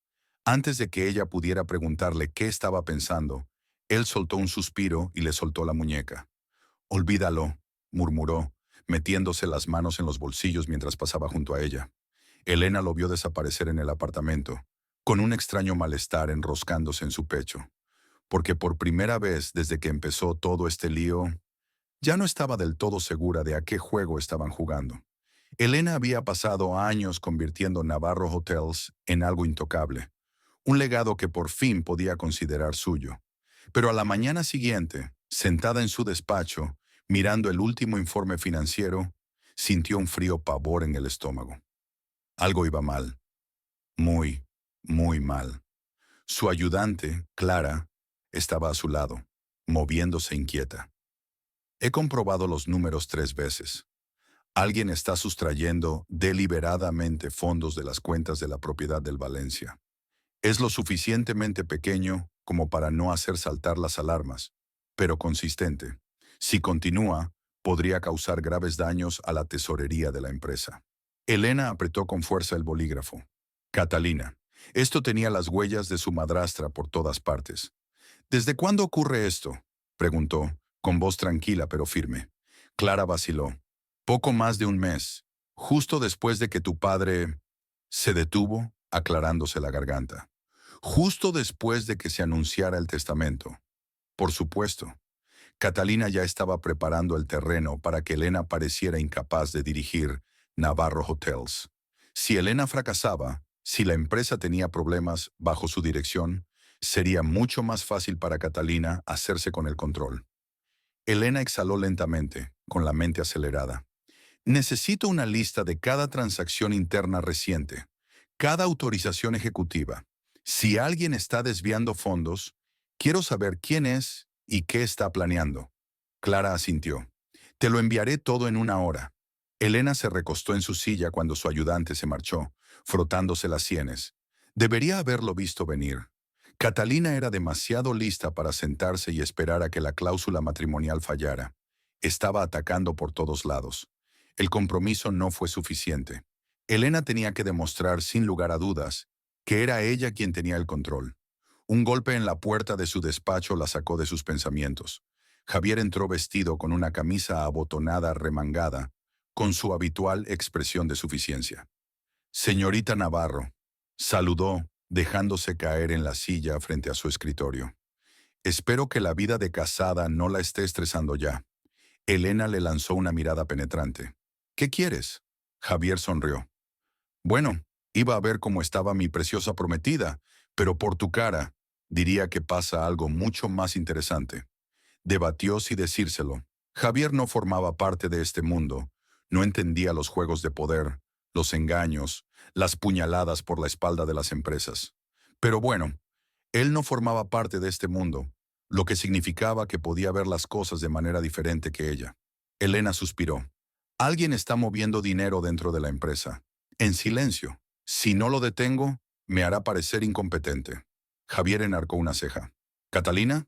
Antes de que ella pudiera preguntarle qué estaba pensando, él soltó un suspiro y le soltó la muñeca. «Olvídalo», murmuró, metiéndose las manos en los bolsillos mientras pasaba junto a ella. Elena lo vio desaparecer en el apartamento, con un extraño malestar enroscándose en su pecho, porque por primera vez desde que empezó todo este lío, ya no estaba del todo segura de a qué juego estaban jugando. Elena había pasado años convirtiendo Navarro Hotels en algo intocable, un legado que por fin podía considerar suyo. Pero a la mañana siguiente, sentada en su despacho, mirando el último informe financiero, sintió un frío pavor en el estómago. Algo iba mal, muy, muy mal. Su ayudante, Clara, estaba a su lado, moviéndose inquieta. He comprobado los números 3 veces. Alguien está sustrayendo deliberadamente fondos de las cuentas de la propiedad del Valencia. Es lo suficientemente pequeño como para no hacer saltar las alarmas, pero consistente. Si continúa, podría causar graves daños a la tesorería de la empresa. Elena apretó con fuerza el bolígrafo. Catalina. Esto tenía las huellas de su madrastra por todas partes. ¿Desde cuándo ocurre esto?, preguntó, con voz tranquila pero firme. Clara vaciló. Poco más de un mes, justo después de que tu padre... Se detuvo, aclarándose la garganta. Justo después de que se anunciara el testamento. Por supuesto. Catalina ya estaba preparando el terreno para que Elena pareciera incapaz de dirigir Navarro Hotels. Si Elena fracasaba, si la empresa tenía problemas bajo su dirección, sería mucho más fácil para Catalina hacerse con el control. Elena exhaló lentamente, con la mente acelerada. Necesito una lista de cada transacción interna reciente, cada autorización ejecutiva. Si alguien está desviando fondos, quiero saber quién es y qué está planeando. Clara asintió. Te lo enviaré todo en 1 hora. Elena se recostó en su silla cuando su ayudante se marchó, frotándose las sienes. Debería haberlo visto venir. Catalina era demasiado lista para sentarse y esperar a que la cláusula matrimonial fallara. Estaba atacando por todos lados. El compromiso no fue suficiente. Elena tenía que demostrar sin lugar a dudas que era ella quien tenía el control. Un golpe en la puerta de su despacho la sacó de sus pensamientos. Javier entró vestido con una camisa abotonada remangada, con su habitual expresión de suficiencia. Señorita Navarro, saludó, dejándose caer en la silla frente a su escritorio. Espero que la vida de casada no la esté estresando ya. Elena le lanzó una mirada penetrante. ¿Qué quieres? Javier sonrió. Bueno, iba a ver cómo estaba mi preciosa prometida, pero por tu cara, diría que pasa algo mucho más interesante. Debatió si decírselo. Javier no formaba parte de este mundo, no entendía los juegos de poder, los engaños, las puñaladas por la espalda de las empresas. Pero bueno, él no formaba parte de este mundo, lo que significaba que podía ver las cosas de manera diferente que ella. Elena suspiró. Alguien está moviendo dinero dentro de la empresa. En silencio. Si no lo detengo, me hará parecer incompetente. Javier enarcó una ceja. ¿Catalina?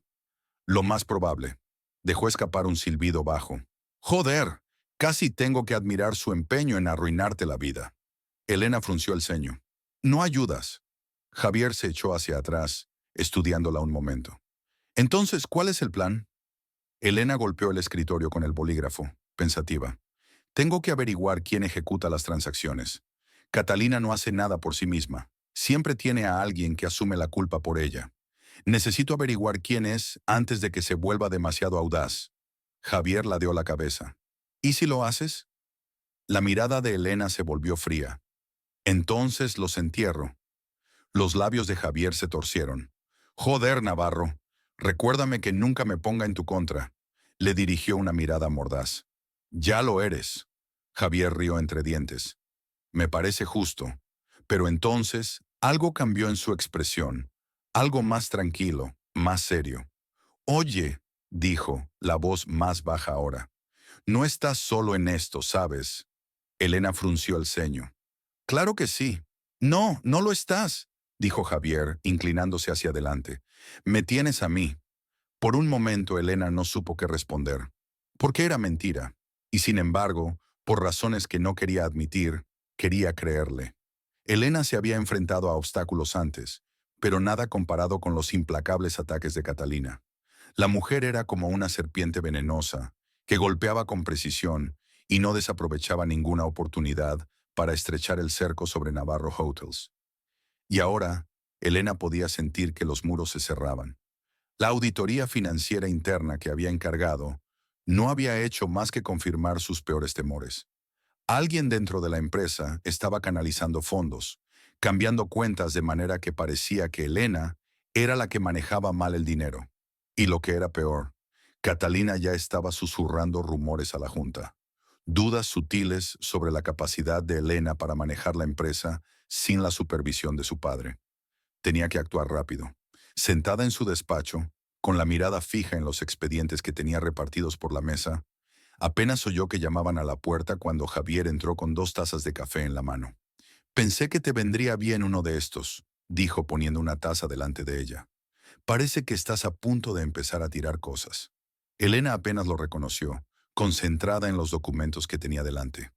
Lo más probable. Dejó escapar un silbido bajo. ¡Joder! Casi tengo que admirar su empeño en arruinarte la vida. Elena frunció el ceño. No ayudas. Javier se echó hacia atrás, estudiándola un momento. Entonces, ¿cuál es el plan? Elena golpeó el escritorio con el bolígrafo, pensativa. Tengo que averiguar quién ejecuta las transacciones. Catalina no hace nada por sí misma. Siempre tiene a alguien que asume la culpa por ella. Necesito averiguar quién es antes de que se vuelva demasiado audaz. Javier ladeó la cabeza. ¿Y si lo haces? La mirada de Elena se volvió fría. Entonces los entierro. Los labios de Javier se torcieron. Joder, Navarro. Recuérdame que nunca me ponga en tu contra. Le dirigió una mirada mordaz. Ya lo eres. Javier rió entre dientes. Me parece justo. Pero entonces, algo cambió en su expresión. Algo más tranquilo, más serio. Oye, dijo, la voz más baja ahora. No estás solo en esto, ¿sabes? Elena frunció el ceño. Claro que sí. No, no lo estás, dijo Javier, inclinándose hacia adelante. Me tienes a mí. Por un momento Elena no supo qué responder, porque era mentira, y sin embargo, por razones que no quería admitir, quería creerle. Elena se había enfrentado a obstáculos antes, pero nada comparado con los implacables ataques de Catalina. La mujer era como una serpiente venenosa, que golpeaba con precisión y no desaprovechaba ninguna oportunidad para estrechar el cerco sobre Navarro Hotels. Y ahora, Elena podía sentir que los muros se cerraban. La auditoría financiera interna que había encargado no había hecho más que confirmar sus peores temores. Alguien dentro de la empresa estaba canalizando fondos, cambiando cuentas de manera que parecía que Elena era la que manejaba mal el dinero. Y lo que era peor, Catalina ya estaba susurrando rumores a la junta. Dudas sutiles sobre la capacidad de Elena para manejar la empresa sin la supervisión de su padre. Tenía que actuar rápido. Sentada en su despacho, con la mirada fija en los expedientes que tenía repartidos por la mesa, apenas oyó que llamaban a la puerta cuando Javier entró con 2 tazas de café en la mano. Pensé que te vendría bien uno de estos, dijo poniendo una taza delante de ella. Parece que estás a punto de empezar a tirar cosas. Elena apenas lo reconoció, concentrada en los documentos que tenía delante.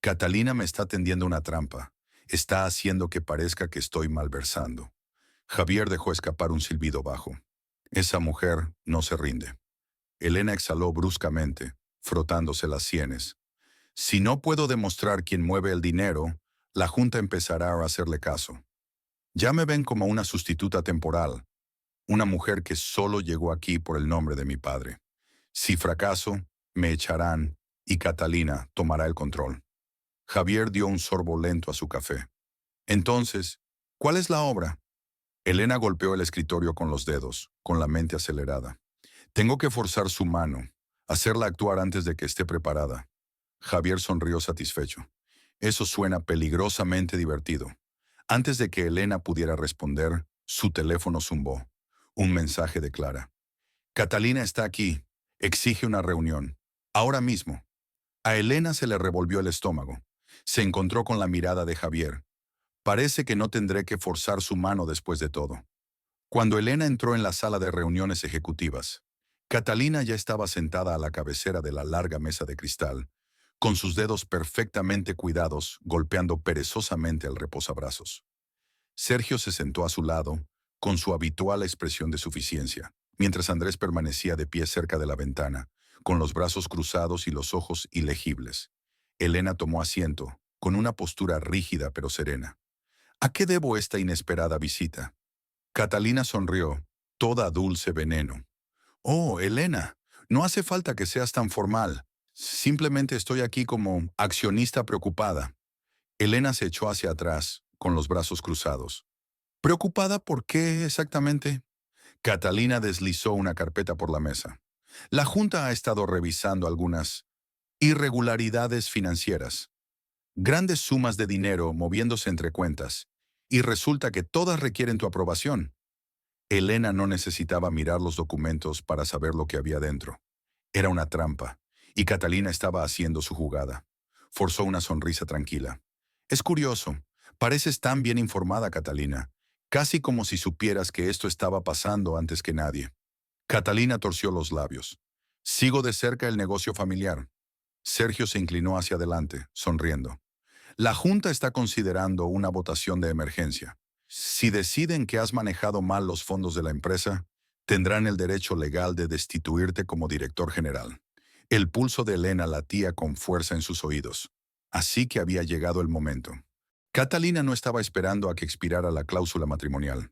Catalina me está tendiendo una trampa. Está haciendo que parezca que estoy malversando. Javier dejó escapar un silbido bajo. Esa mujer no se rinde. Elena exhaló bruscamente, frotándose las sienes. Si no puedo demostrar quién mueve el dinero, la junta empezará a hacerle caso. Ya me ven como una sustituta temporal, una mujer que solo llegó aquí por el nombre de mi padre. Si fracaso, me echarán y Catalina tomará el control. Javier dio un sorbo lento a su café. Entonces, ¿cuál es la obra? Elena golpeó el escritorio con los dedos, con la mente acelerada. Tengo que forzar su mano, hacerla actuar antes de que esté preparada. Javier sonrió satisfecho. Eso suena peligrosamente divertido. Antes de que Elena pudiera responder, su teléfono zumbó. Un mensaje de Clara. Catalina está aquí. Exige una reunión. Ahora mismo. A Elena se le revolvió el estómago. Se encontró con la mirada de Javier. Parece que no tendré que forzar su mano después de todo. Cuando Elena entró en la sala de reuniones ejecutivas, Catalina ya estaba sentada a la cabecera de la larga mesa de cristal, con sus dedos perfectamente cuidados, golpeando perezosamente el reposabrazos. Sergio se sentó a su lado, con su habitual expresión de suficiencia, mientras Andrés permanecía de pie cerca de la ventana, con los brazos cruzados y los ojos ilegibles. Elena tomó asiento, con una postura rígida pero serena. ¿A qué debo esta inesperada visita? Catalina sonrió, toda dulce veneno. Oh, Elena, no hace falta que seas tan formal. Simplemente estoy aquí como accionista preocupada. Elena se echó hacia atrás, con los brazos cruzados. ¿Preocupada por qué exactamente? Catalina deslizó una carpeta por la mesa. La Junta ha estado revisando algunas irregularidades financieras. Grandes sumas de dinero moviéndose entre cuentas. Y resulta que todas requieren tu aprobación. Elena no necesitaba mirar los documentos para saber lo que había dentro. Era una trampa, y Catalina estaba haciendo su jugada. Forzó una sonrisa tranquila. Es curioso, pareces tan bien informada, Catalina, casi como si supieras que esto estaba pasando antes que nadie. Catalina torció los labios. Sigo de cerca el negocio familiar. Sergio se inclinó hacia adelante, sonriendo. La Junta está considerando una votación de emergencia. Si deciden que has manejado mal los fondos de la empresa, tendrán el derecho legal de destituirte como director general. El pulso de Elena latía con fuerza en sus oídos. Así que había llegado el momento. Catalina no estaba esperando a que expirara la cláusula matrimonial.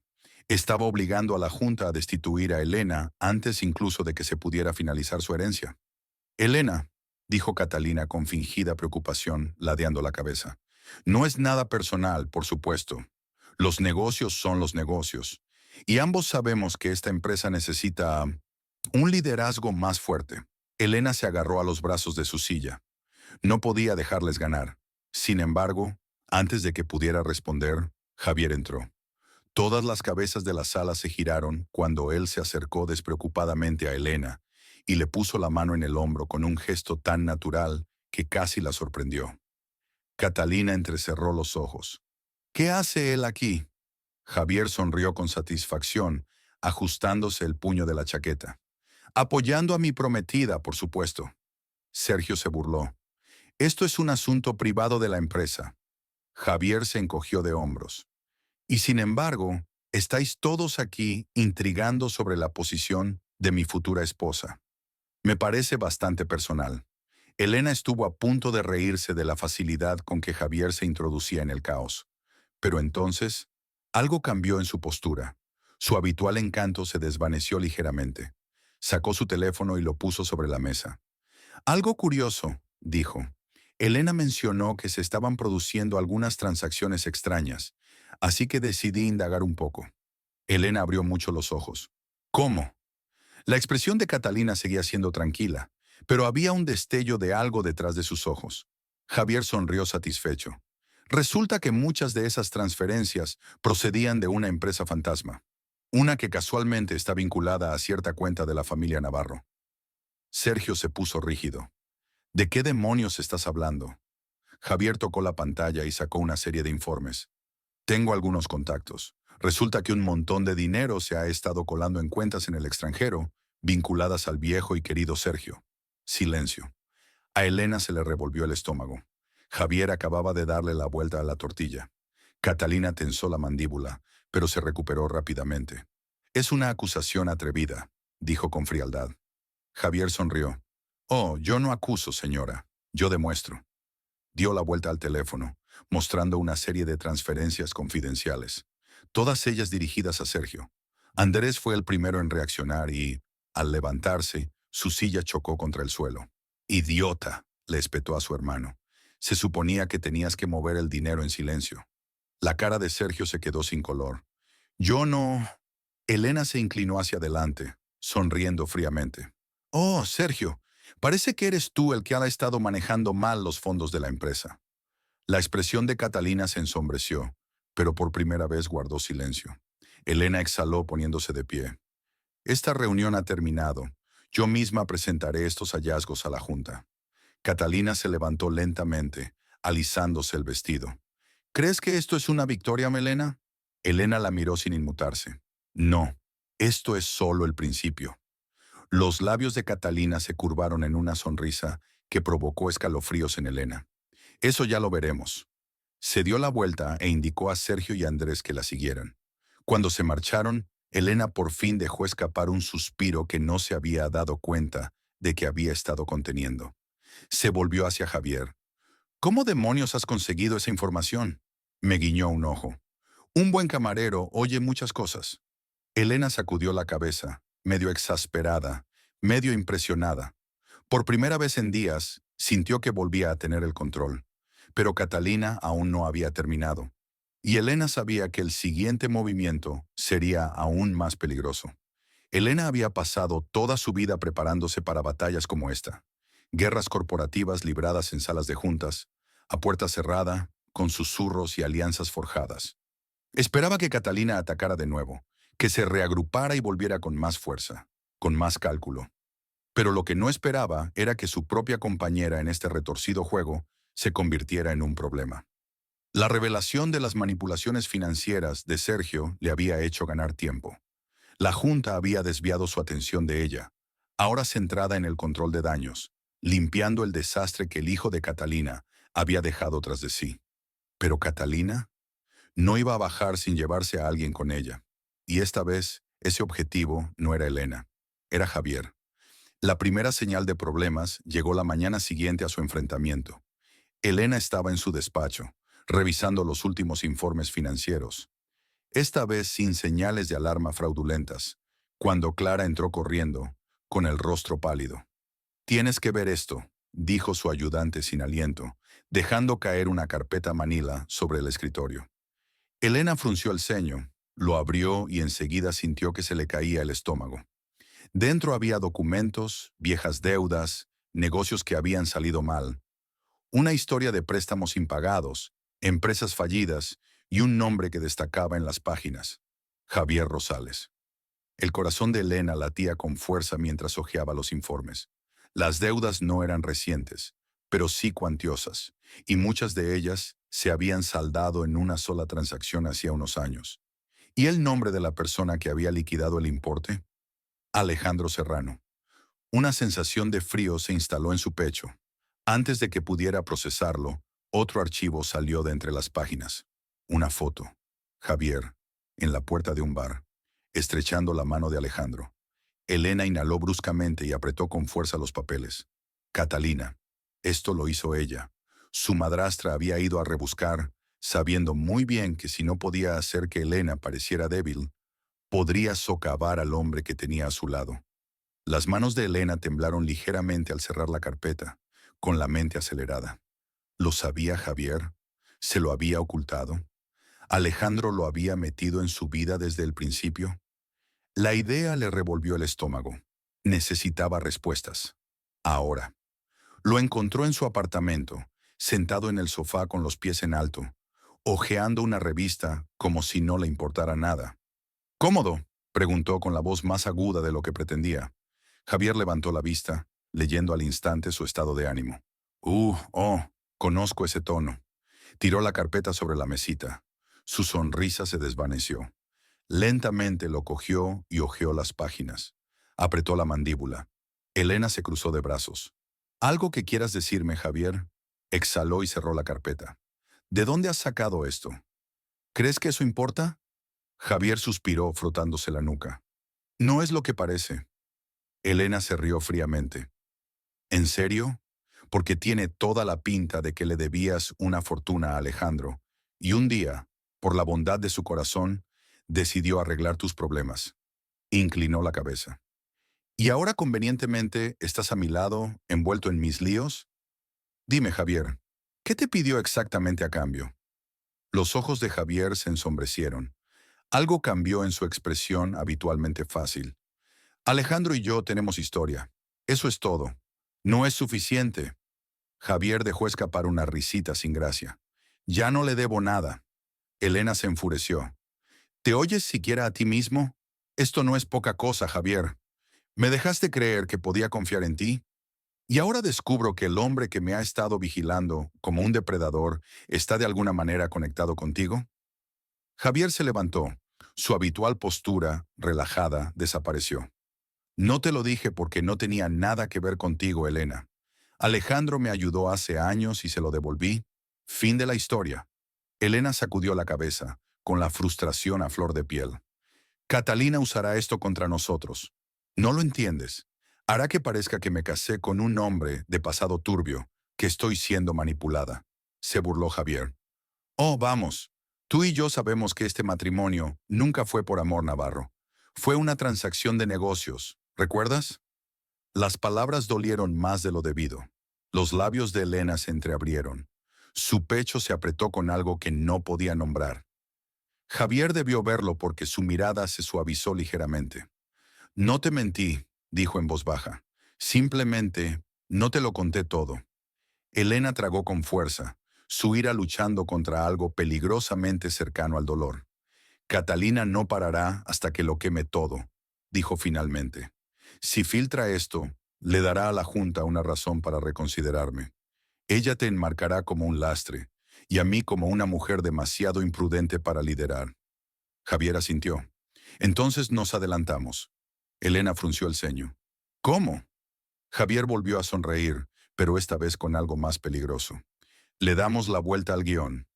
Estaba obligando a la Junta a destituir a Elena antes incluso de que se pudiera finalizar su herencia. Elena, dijo Catalina con fingida preocupación, ladeando la cabeza. No es nada personal, por supuesto. Los negocios son los negocios. Y ambos sabemos que esta empresa necesita un liderazgo más fuerte. Elena se agarró a los brazos de su silla. No podía dejarles ganar. Sin embargo, antes de que pudiera responder, Javier entró. Todas las cabezas de la sala se giraron cuando él se acercó despreocupadamente a Elena y le puso la mano en el hombro con un gesto tan natural que casi la sorprendió. Catalina entrecerró los ojos. ¿Qué hace él aquí? Javier sonrió con satisfacción, ajustándose el puño de la chaqueta. Apoyando a mi prometida, por supuesto. Sergio se burló. Esto es un asunto privado de la empresa. Javier se encogió de hombros. Y sin embargo, estáis todos aquí intrigando sobre la posición de mi futura esposa. Me parece bastante personal. Elena estuvo a punto de reírse de la facilidad con que Javier se introducía en el caos. Pero entonces, algo cambió en su postura. Su habitual encanto se desvaneció ligeramente. Sacó su teléfono y lo puso sobre la mesa. Algo curioso, dijo. Elena mencionó que se estaban produciendo algunas transacciones extrañas, así que decidí indagar un poco. Elena abrió mucho los ojos. ¿Cómo? La expresión de Catalina seguía siendo tranquila, pero había un destello de algo detrás de sus ojos. Javier sonrió satisfecho. Resulta que muchas de esas transferencias procedían de una empresa fantasma, una que casualmente está vinculada a cierta cuenta de la familia Navarro. Sergio se puso rígido. ¿De qué demonios estás hablando? Javier tocó la pantalla y sacó una serie de informes. Tengo algunos contactos. Resulta que un montón de dinero se ha estado colando en cuentas en el extranjero, vinculadas al viejo y querido Sergio. Silencio. A Elena se le revolvió el estómago. Javier acababa de darle la vuelta a la tortilla. Catalina tensó la mandíbula, pero se recuperó rápidamente. Es una acusación atrevida, dijo con frialdad. Javier sonrió. Oh, yo no acuso, señora. Yo demuestro. Dio la vuelta al teléfono, mostrando una serie de transferencias confidenciales, todas ellas dirigidas a Sergio. Andrés fue el primero en reaccionar y, al levantarse, su silla chocó contra el suelo. «Idiota», le espetó a su hermano. «Se suponía que tenías que mover el dinero en silencio». La cara de Sergio se quedó sin color. «Yo no...» Elena se inclinó hacia adelante, sonriendo fríamente. «Oh, Sergio, parece que eres tú el que ha estado manejando mal los fondos de la empresa». La expresión de Catalina se ensombreció, pero por primera vez guardó silencio. Elena exhaló poniéndose de pie. «Esta reunión ha terminado. Yo misma presentaré estos hallazgos a la Junta». Catalina se levantó lentamente, alisándose el vestido. «¿Crees que esto es una victoria, Melena?» Elena la miró sin inmutarse. «No, esto es solo el principio». Los labios de Catalina se curvaron en una sonrisa que provocó escalofríos en Elena. «Eso ya lo veremos». Se dio la vuelta e indicó a Sergio y Andrés que la siguieran. Cuando se marcharon, Elena por fin dejó escapar un suspiro que no se había dado cuenta de que había estado conteniendo. Se volvió hacia Javier. «¿Cómo demonios has conseguido esa información?». Me guiñó un ojo. «Un buen camarero oye muchas cosas». Elena sacudió la cabeza, medio exasperada, medio impresionada. Por primera vez en días, sintió que volvía a tener el control. Pero Catalina aún no había terminado. Y Elena sabía que el siguiente movimiento sería aún más peligroso. Elena había pasado toda su vida preparándose para batallas como esta. Guerras corporativas libradas en salas de juntas, a puerta cerrada, con susurros y alianzas forjadas. Esperaba que Catalina atacara de nuevo, que se reagrupara y volviera con más fuerza, con más cálculo. Pero lo que no esperaba era que su propia compañera en este retorcido juego se convirtiera en un problema. La revelación de las manipulaciones financieras de Sergio le había hecho ganar tiempo. La Junta había desviado su atención de ella, ahora centrada en el control de daños, limpiando el desastre que el hijo de Catalina había dejado tras de sí. Pero Catalina no iba a bajar sin llevarse a alguien con ella. Y esta vez, ese objetivo no era Elena, era Javier. La primera señal de problemas llegó la mañana siguiente a su enfrentamiento. Elena estaba en su despacho, revisando los últimos informes financieros, esta vez sin señales de alarma fraudulentas, cuando Clara entró corriendo, con el rostro pálido. «Tienes que ver esto», dijo su ayudante sin aliento, dejando caer una carpeta manila sobre el escritorio. Elena frunció el ceño, lo abrió y enseguida sintió que se le caía el estómago. Dentro había documentos, viejas deudas, negocios que habían salido mal, una historia de préstamos impagados, empresas fallidas y un nombre que destacaba en las páginas: Javier Rosales. El corazón de Elena latía con fuerza mientras hojeaba los informes. Las deudas no eran recientes, pero sí cuantiosas, y muchas de ellas se habían saldado en una sola transacción hacía unos años. ¿Y el nombre de la persona que había liquidado el importe? Alejandro Serrano. Una sensación de frío se instaló en su pecho. Antes de que pudiera procesarlo, otro archivo salió de entre las páginas. Una foto. Javier, en la puerta de un bar, estrechando la mano de Alejandro. Elena inhaló bruscamente y apretó con fuerza los papeles. Catalina. Esto lo hizo ella. Su madrastra había ido a rebuscar, sabiendo muy bien que si no podía hacer que Elena pareciera débil, podría socavar al hombre que tenía a su lado. Las manos de Elena temblaron ligeramente al cerrar la carpeta, con la mente acelerada. ¿Lo sabía Javier? ¿Se lo había ocultado? ¿Alejandro lo había metido en su vida desde el principio? La idea le revolvió el estómago. Necesitaba respuestas. Ahora. Lo encontró en su apartamento, sentado en el sofá con los pies en alto, hojeando una revista como si no le importara nada. ¿Cómodo?, preguntó con la voz más aguda de lo que pretendía. Javier levantó la vista, leyendo al instante su estado de ánimo. Conozco ese tono. Tiró la carpeta sobre la mesita. Su sonrisa se desvaneció. Lentamente lo cogió y hojeó las páginas. Apretó la mandíbula. Elena se cruzó de brazos. ¿Algo que quieras decirme, Javier? Exhaló y cerró la carpeta. ¿De dónde has sacado esto? ¿Crees que eso importa? Javier suspiró frotándose la nuca. No es lo que parece. Elena se rió fríamente. ¿En serio? Porque tiene toda la pinta de que le debías una fortuna a Alejandro, y un día, por la bondad de su corazón, decidió arreglar tus problemas. Inclinó la cabeza. ¿Y ahora convenientemente estás a mi lado, envuelto en mis líos? Dime, Javier, ¿qué te pidió exactamente a cambio? Los ojos de Javier se ensombrecieron. Algo cambió en su expresión habitualmente fácil. Alejandro y yo tenemos historia. Eso es todo. No es suficiente. Javier dejó escapar una risita sin gracia. Ya no le debo nada. Elena se enfureció. ¿Te oyes siquiera a ti mismo? Esto no es poca cosa, Javier. ¿Me dejaste creer que podía confiar en ti? Y ahora descubro que el hombre que me ha estado vigilando como un depredador está de alguna manera conectado contigo. Javier se levantó. Su habitual postura, relajada, desapareció. No te lo dije porque no tenía nada que ver contigo, Elena. Alejandro me ayudó hace años y se lo devolví. Fin de la historia. Elena sacudió la cabeza, con la frustración a flor de piel. Catalina usará esto contra nosotros. No lo entiendes. Hará que parezca que me casé con un hombre de pasado turbio, que estoy siendo manipulada. Se burló Javier. Oh, vamos. Tú y yo sabemos que este matrimonio nunca fue por amor, Navarro. Fue una transacción de negocios, ¿recuerdas? Las palabras dolieron más de lo debido. Los labios de Elena se entreabrieron. Su pecho se apretó con algo que no podía nombrar. Javier debió verlo porque su mirada se suavizó ligeramente. No te mentí, dijo en voz baja. Simplemente, no te lo conté todo. Elena tragó con fuerza, su ira luchando contra algo peligrosamente cercano al dolor. Catalina no parará hasta que lo queme todo, dijo finalmente. Si filtra esto, le dará a la Junta una razón para reconsiderarme. Ella te enmarcará como un lastre, y a mí como una mujer demasiado imprudente para liderar. Javier asintió. Entonces nos adelantamos. Elena frunció el ceño. ¿Cómo? Javier volvió a sonreír, pero esta vez con algo más peligroso. Le damos la vuelta al guión.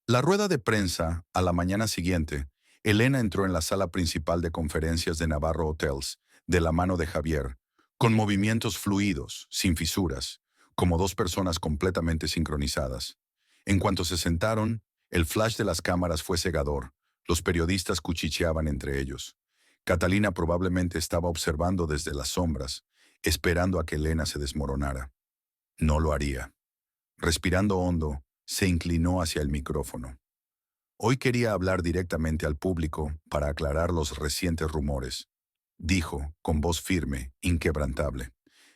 La rueda de prensa, a la mañana siguiente, Elena entró en la sala principal de conferencias de Navarro Hotels, de la mano de Javier, con movimientos fluidos, sin fisuras, como dos personas completamente sincronizadas. En cuanto se sentaron, el flash de las cámaras fue cegador. Los periodistas cuchicheaban entre ellos. Catalina probablemente estaba observando desde las sombras, esperando a que Elena se desmoronara. No lo haría. Respirando hondo, se inclinó hacia el micrófono. Hoy quería hablar directamente al público para aclarar los recientes rumores. dijo, con voz firme, inquebrantable.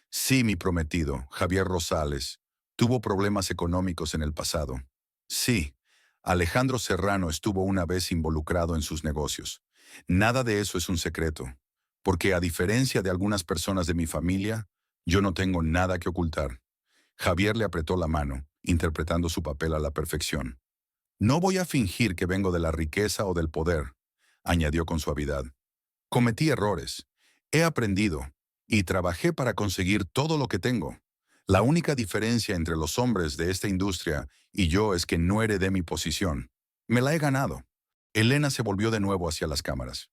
Sí, mi prometido, Javier Rosales, tuvo problemas económicos en el pasado. Sí, Alejandro Serrano estuvo una vez involucrado en sus negocios. Nada de eso es un secreto, porque a diferencia de algunas personas de mi familia, yo no tengo nada que ocultar. Javier le apretó la mano, interpretando su papel a la perfección. No voy a fingir que vengo de la riqueza o del poder, añadió con suavidad. Cometí errores. He aprendido y trabajé para conseguir todo lo que tengo. La única diferencia entre los hombres de esta industria y yo es que no heredé mi posición. Me la he ganado. Elena se volvió de nuevo hacia las cámaras.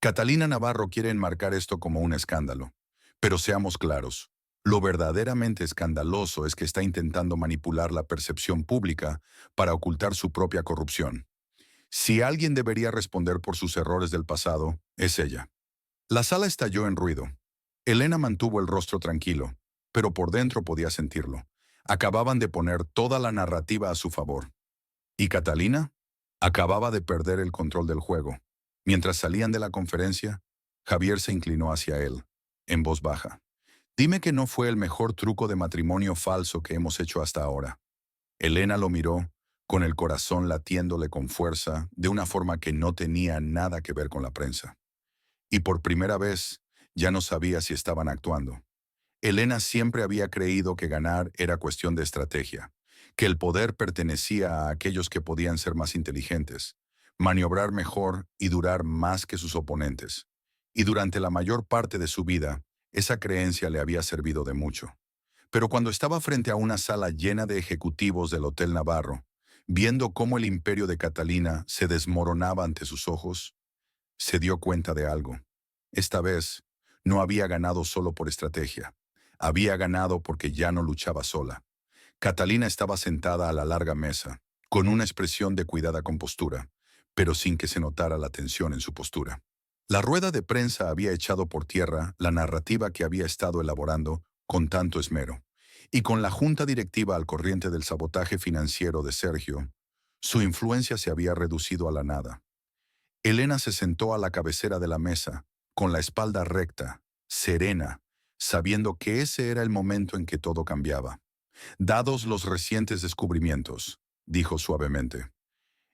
Catalina Navarro quiere enmarcar esto como un escándalo. Pero seamos claros, lo verdaderamente escandaloso es que está intentando manipular la percepción pública para ocultar su propia corrupción. Si alguien debería responder por sus errores del pasado, es ella. La sala estalló en ruido. Elena mantuvo el rostro tranquilo, pero por dentro podía sentirlo. Acababan de poner toda la narrativa a su favor. ¿Y Catalina? Acababa de perder el control del juego. Mientras salían de la conferencia, Javier se inclinó hacia él, en voz baja. Dime que no fue el mejor truco de matrimonio falso que hemos hecho hasta ahora. Elena lo miró, con el corazón latiéndole con fuerza, de una forma que no tenía nada que ver con la prensa. Y por primera vez, ya no sabía si estaban actuando. Elena siempre había creído que ganar era cuestión de estrategia, que el poder pertenecía a aquellos que podían ser más inteligentes, maniobrar mejor y durar más que sus oponentes. Y durante la mayor parte de su vida, esa creencia le había servido de mucho. Pero cuando estaba frente a una sala llena de ejecutivos del Hotel Navarro, viendo cómo el imperio de Catalina se desmoronaba ante sus ojos, se dio cuenta de algo. Esta vez, no había ganado solo por estrategia. Había ganado porque ya no luchaba sola. Catalina estaba sentada a la larga mesa, con una expresión de cuidada compostura, pero sin que se notara la tensión en su postura. La rueda de prensa había echado por tierra la narrativa que había estado elaborando con tanto esmero, y con la junta directiva al corriente del sabotaje financiero de Sergio, su influencia se había reducido a la nada. Elena se sentó a la cabecera de la mesa, con la espalda recta, serena, sabiendo que ese era el momento en que todo cambiaba. Dados los recientes descubrimientos, dijo suavemente,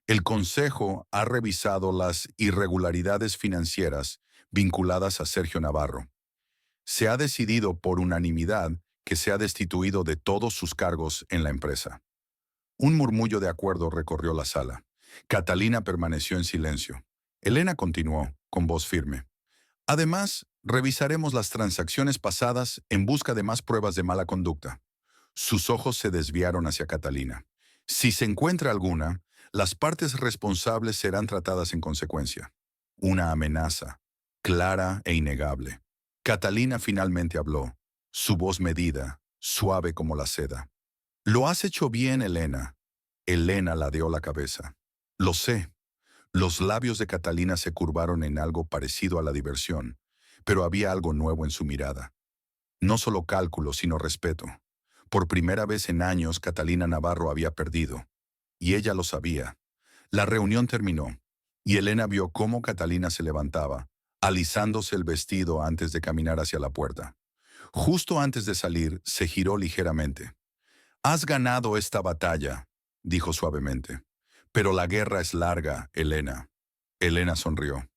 el Consejo ha revisado las irregularidades financieras vinculadas a Sergio Navarro. Se ha decidido por unanimidad que se ha destituido de todos sus cargos en la empresa. Un murmullo de acuerdo recorrió la sala. Catalina permaneció en silencio. Elena continuó, con voz firme. Además, revisaremos las transacciones pasadas en busca de más pruebas de mala conducta. Sus ojos se desviaron hacia Catalina. Si se encuentra alguna, las partes responsables serán tratadas en consecuencia. Una amenaza, clara e innegable. Catalina finalmente habló, su voz medida, suave como la seda. Lo has hecho bien, Elena. Elena ladeó la cabeza. Lo sé. Los labios de Catalina se curvaron en algo parecido a la diversión, pero había algo nuevo en su mirada. No solo cálculo, sino respeto. Por primera vez en años, Catalina Navarro había perdido, y ella lo sabía. La reunión terminó, y Elena vio cómo Catalina se levantaba, alisándose el vestido antes de caminar hacia la puerta. Justo antes de salir, se giró ligeramente. Has ganado esta batalla, dijo suavemente. Pero la guerra es larga, Elena. Elena sonrió.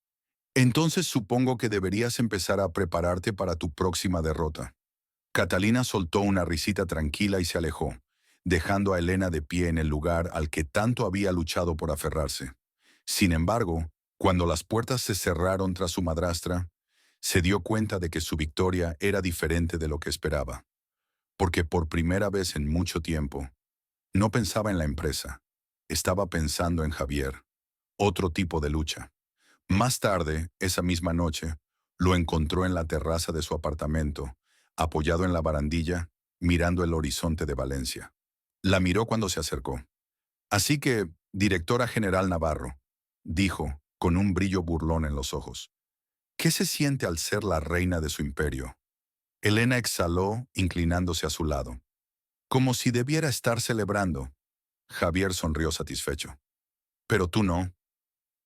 Entonces supongo que deberías empezar a prepararte para tu próxima derrota. Catalina soltó una risita tranquila y se alejó, dejando a Elena de pie en el lugar al que tanto había luchado por aferrarse. Sin embargo, cuando las puertas se cerraron tras su madrastra, se dio cuenta de que su victoria era diferente de lo que esperaba. Porque por primera vez en mucho tiempo, no pensaba en la empresa, estaba pensando en Javier, otro tipo de lucha. Más tarde, esa misma noche, lo encontró en la terraza de su apartamento, apoyado en la barandilla, mirando el horizonte de Valencia. La miró cuando se acercó. Así que, directora general Navarro, dijo, con un brillo burlón en los ojos, ¿qué se siente al ser la reina de su imperio? Elena exhaló, inclinándose a su lado. Como si debiera estar celebrando. Javier sonrió satisfecho. Pero tú no,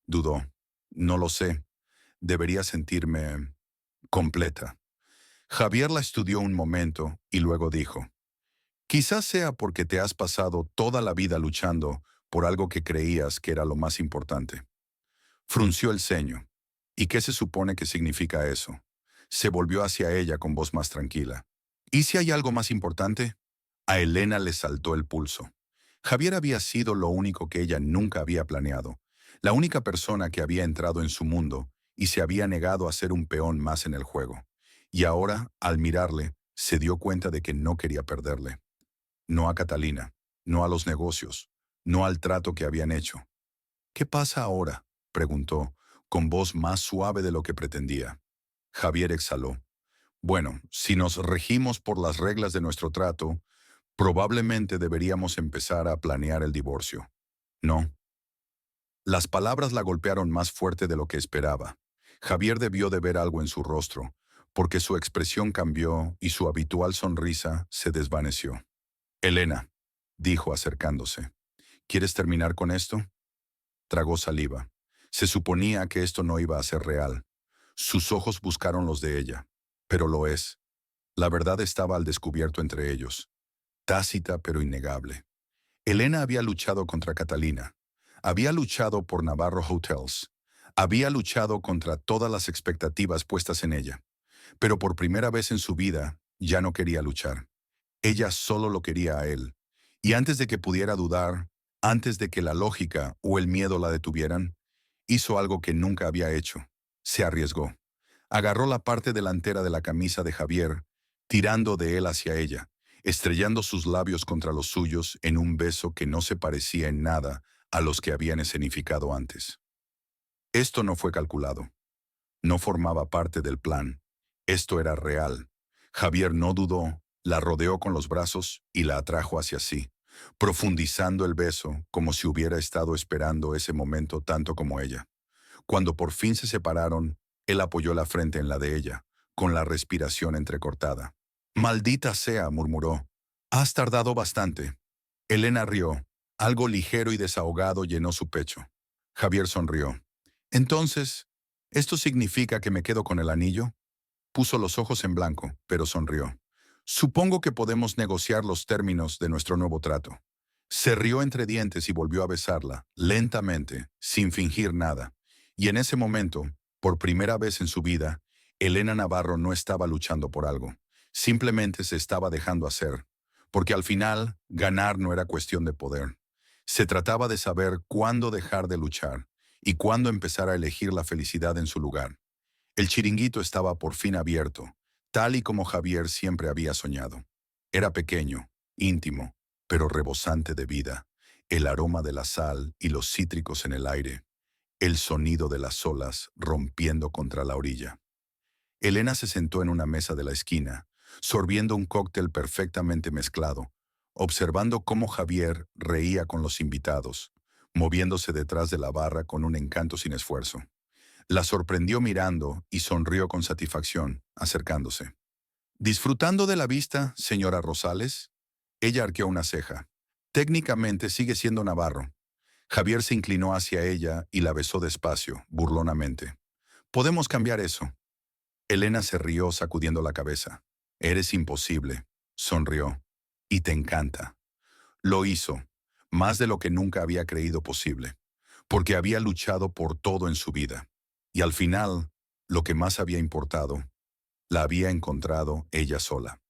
dudó. No lo sé. Debería sentirme completa. Javier la estudió un momento y luego dijo, quizás sea porque te has pasado toda la vida luchando por algo que creías que era lo más importante. Frunció el ceño. ¿Y qué se supone que significa eso? Se volvió hacia ella con voz más tranquila. ¿Y si hay algo más importante? A Elena le saltó el pulso. Javier había sido lo único que ella nunca había planeado, la única persona que había entrado en su mundo y se había negado a ser un peón más en el juego. Y ahora, al mirarle, se dio cuenta de que no quería perderle. No a Catalina, no a los negocios, no al trato que habían hecho. ¿Qué pasa ahora?, preguntó, con voz más suave de lo que pretendía. Javier exhaló. Bueno, si nos regimos por las reglas de nuestro trato, probablemente deberíamos empezar a planear el divorcio. No. Las palabras la golpearon más fuerte de lo que esperaba. Javier debió de ver algo en su rostro, porque su expresión cambió y su habitual sonrisa se desvaneció. Elena, dijo acercándose, ¿quieres terminar con esto? Tragó saliva. Se suponía que esto no iba a ser real. Sus ojos buscaron los de ella. Pero lo es. La verdad estaba al descubierto entre ellos. Tácita pero innegable. Elena había luchado contra Catalina. Había luchado por Navarro Hotels. Había luchado contra todas las expectativas puestas en ella. Pero por primera vez en su vida, ya no quería luchar. Ella solo lo quería a él. Y antes de que pudiera dudar, antes de que la lógica o el miedo la detuvieran, hizo algo que nunca había hecho. Se arriesgó. Agarró la parte delantera de la camisa de Javier, tirando de él hacia ella, estrellando sus labios contra los suyos en un beso que no se parecía en nada a los que habían escenificado antes. Esto no fue calculado. No formaba parte del plan. Esto era real. Javier no dudó, la rodeó con los brazos y la atrajo hacia sí, profundizando el beso como si hubiera estado esperando ese momento tanto como ella. Cuando por fin se separaron, él apoyó la frente en la de ella, con la respiración entrecortada. «Maldita sea», murmuró. «Has tardado bastante». Elena rió. Algo ligero y desahogado llenó su pecho. Javier sonrió. «Entonces, ¿esto significa que me quedo con el anillo?» Puso los ojos en blanco, pero sonrió. «Supongo que podemos negociar los términos de nuestro nuevo trato». Se rió entre dientes y volvió a besarla, lentamente, sin fingir nada. Y en ese momento, por primera vez en su vida, Elena Navarro no estaba luchando por algo. Simplemente se estaba dejando hacer. Porque al final, ganar no era cuestión de poder. Se trataba de saber cuándo dejar de luchar y cuándo empezar a elegir la felicidad en su lugar. El chiringuito estaba por fin abierto, tal y como Javier siempre había soñado. Era pequeño, íntimo, pero rebosante de vida. El aroma de la sal y los cítricos en el aire. El sonido de las olas rompiendo contra la orilla. Elena se sentó en una mesa de la esquina, sorbiendo un cóctel perfectamente mezclado, observando cómo Javier reía con los invitados, moviéndose detrás de la barra con un encanto sin esfuerzo. La sorprendió mirando y sonrió con satisfacción, acercándose. «¿Disfrutando de la vista, señora Rosales?» Ella arqueó una ceja. «Técnicamente sigue siendo Navarro». Javier se inclinó hacia ella y la besó despacio, burlonamente. «Podemos cambiar eso». Elena se rió sacudiendo la cabeza. «Eres imposible», sonrió. «Y te encanta». Lo hizo, más de lo que nunca había creído posible, porque había luchado por todo en su vida. Y al final, lo que más había importado, la había encontrado ella sola.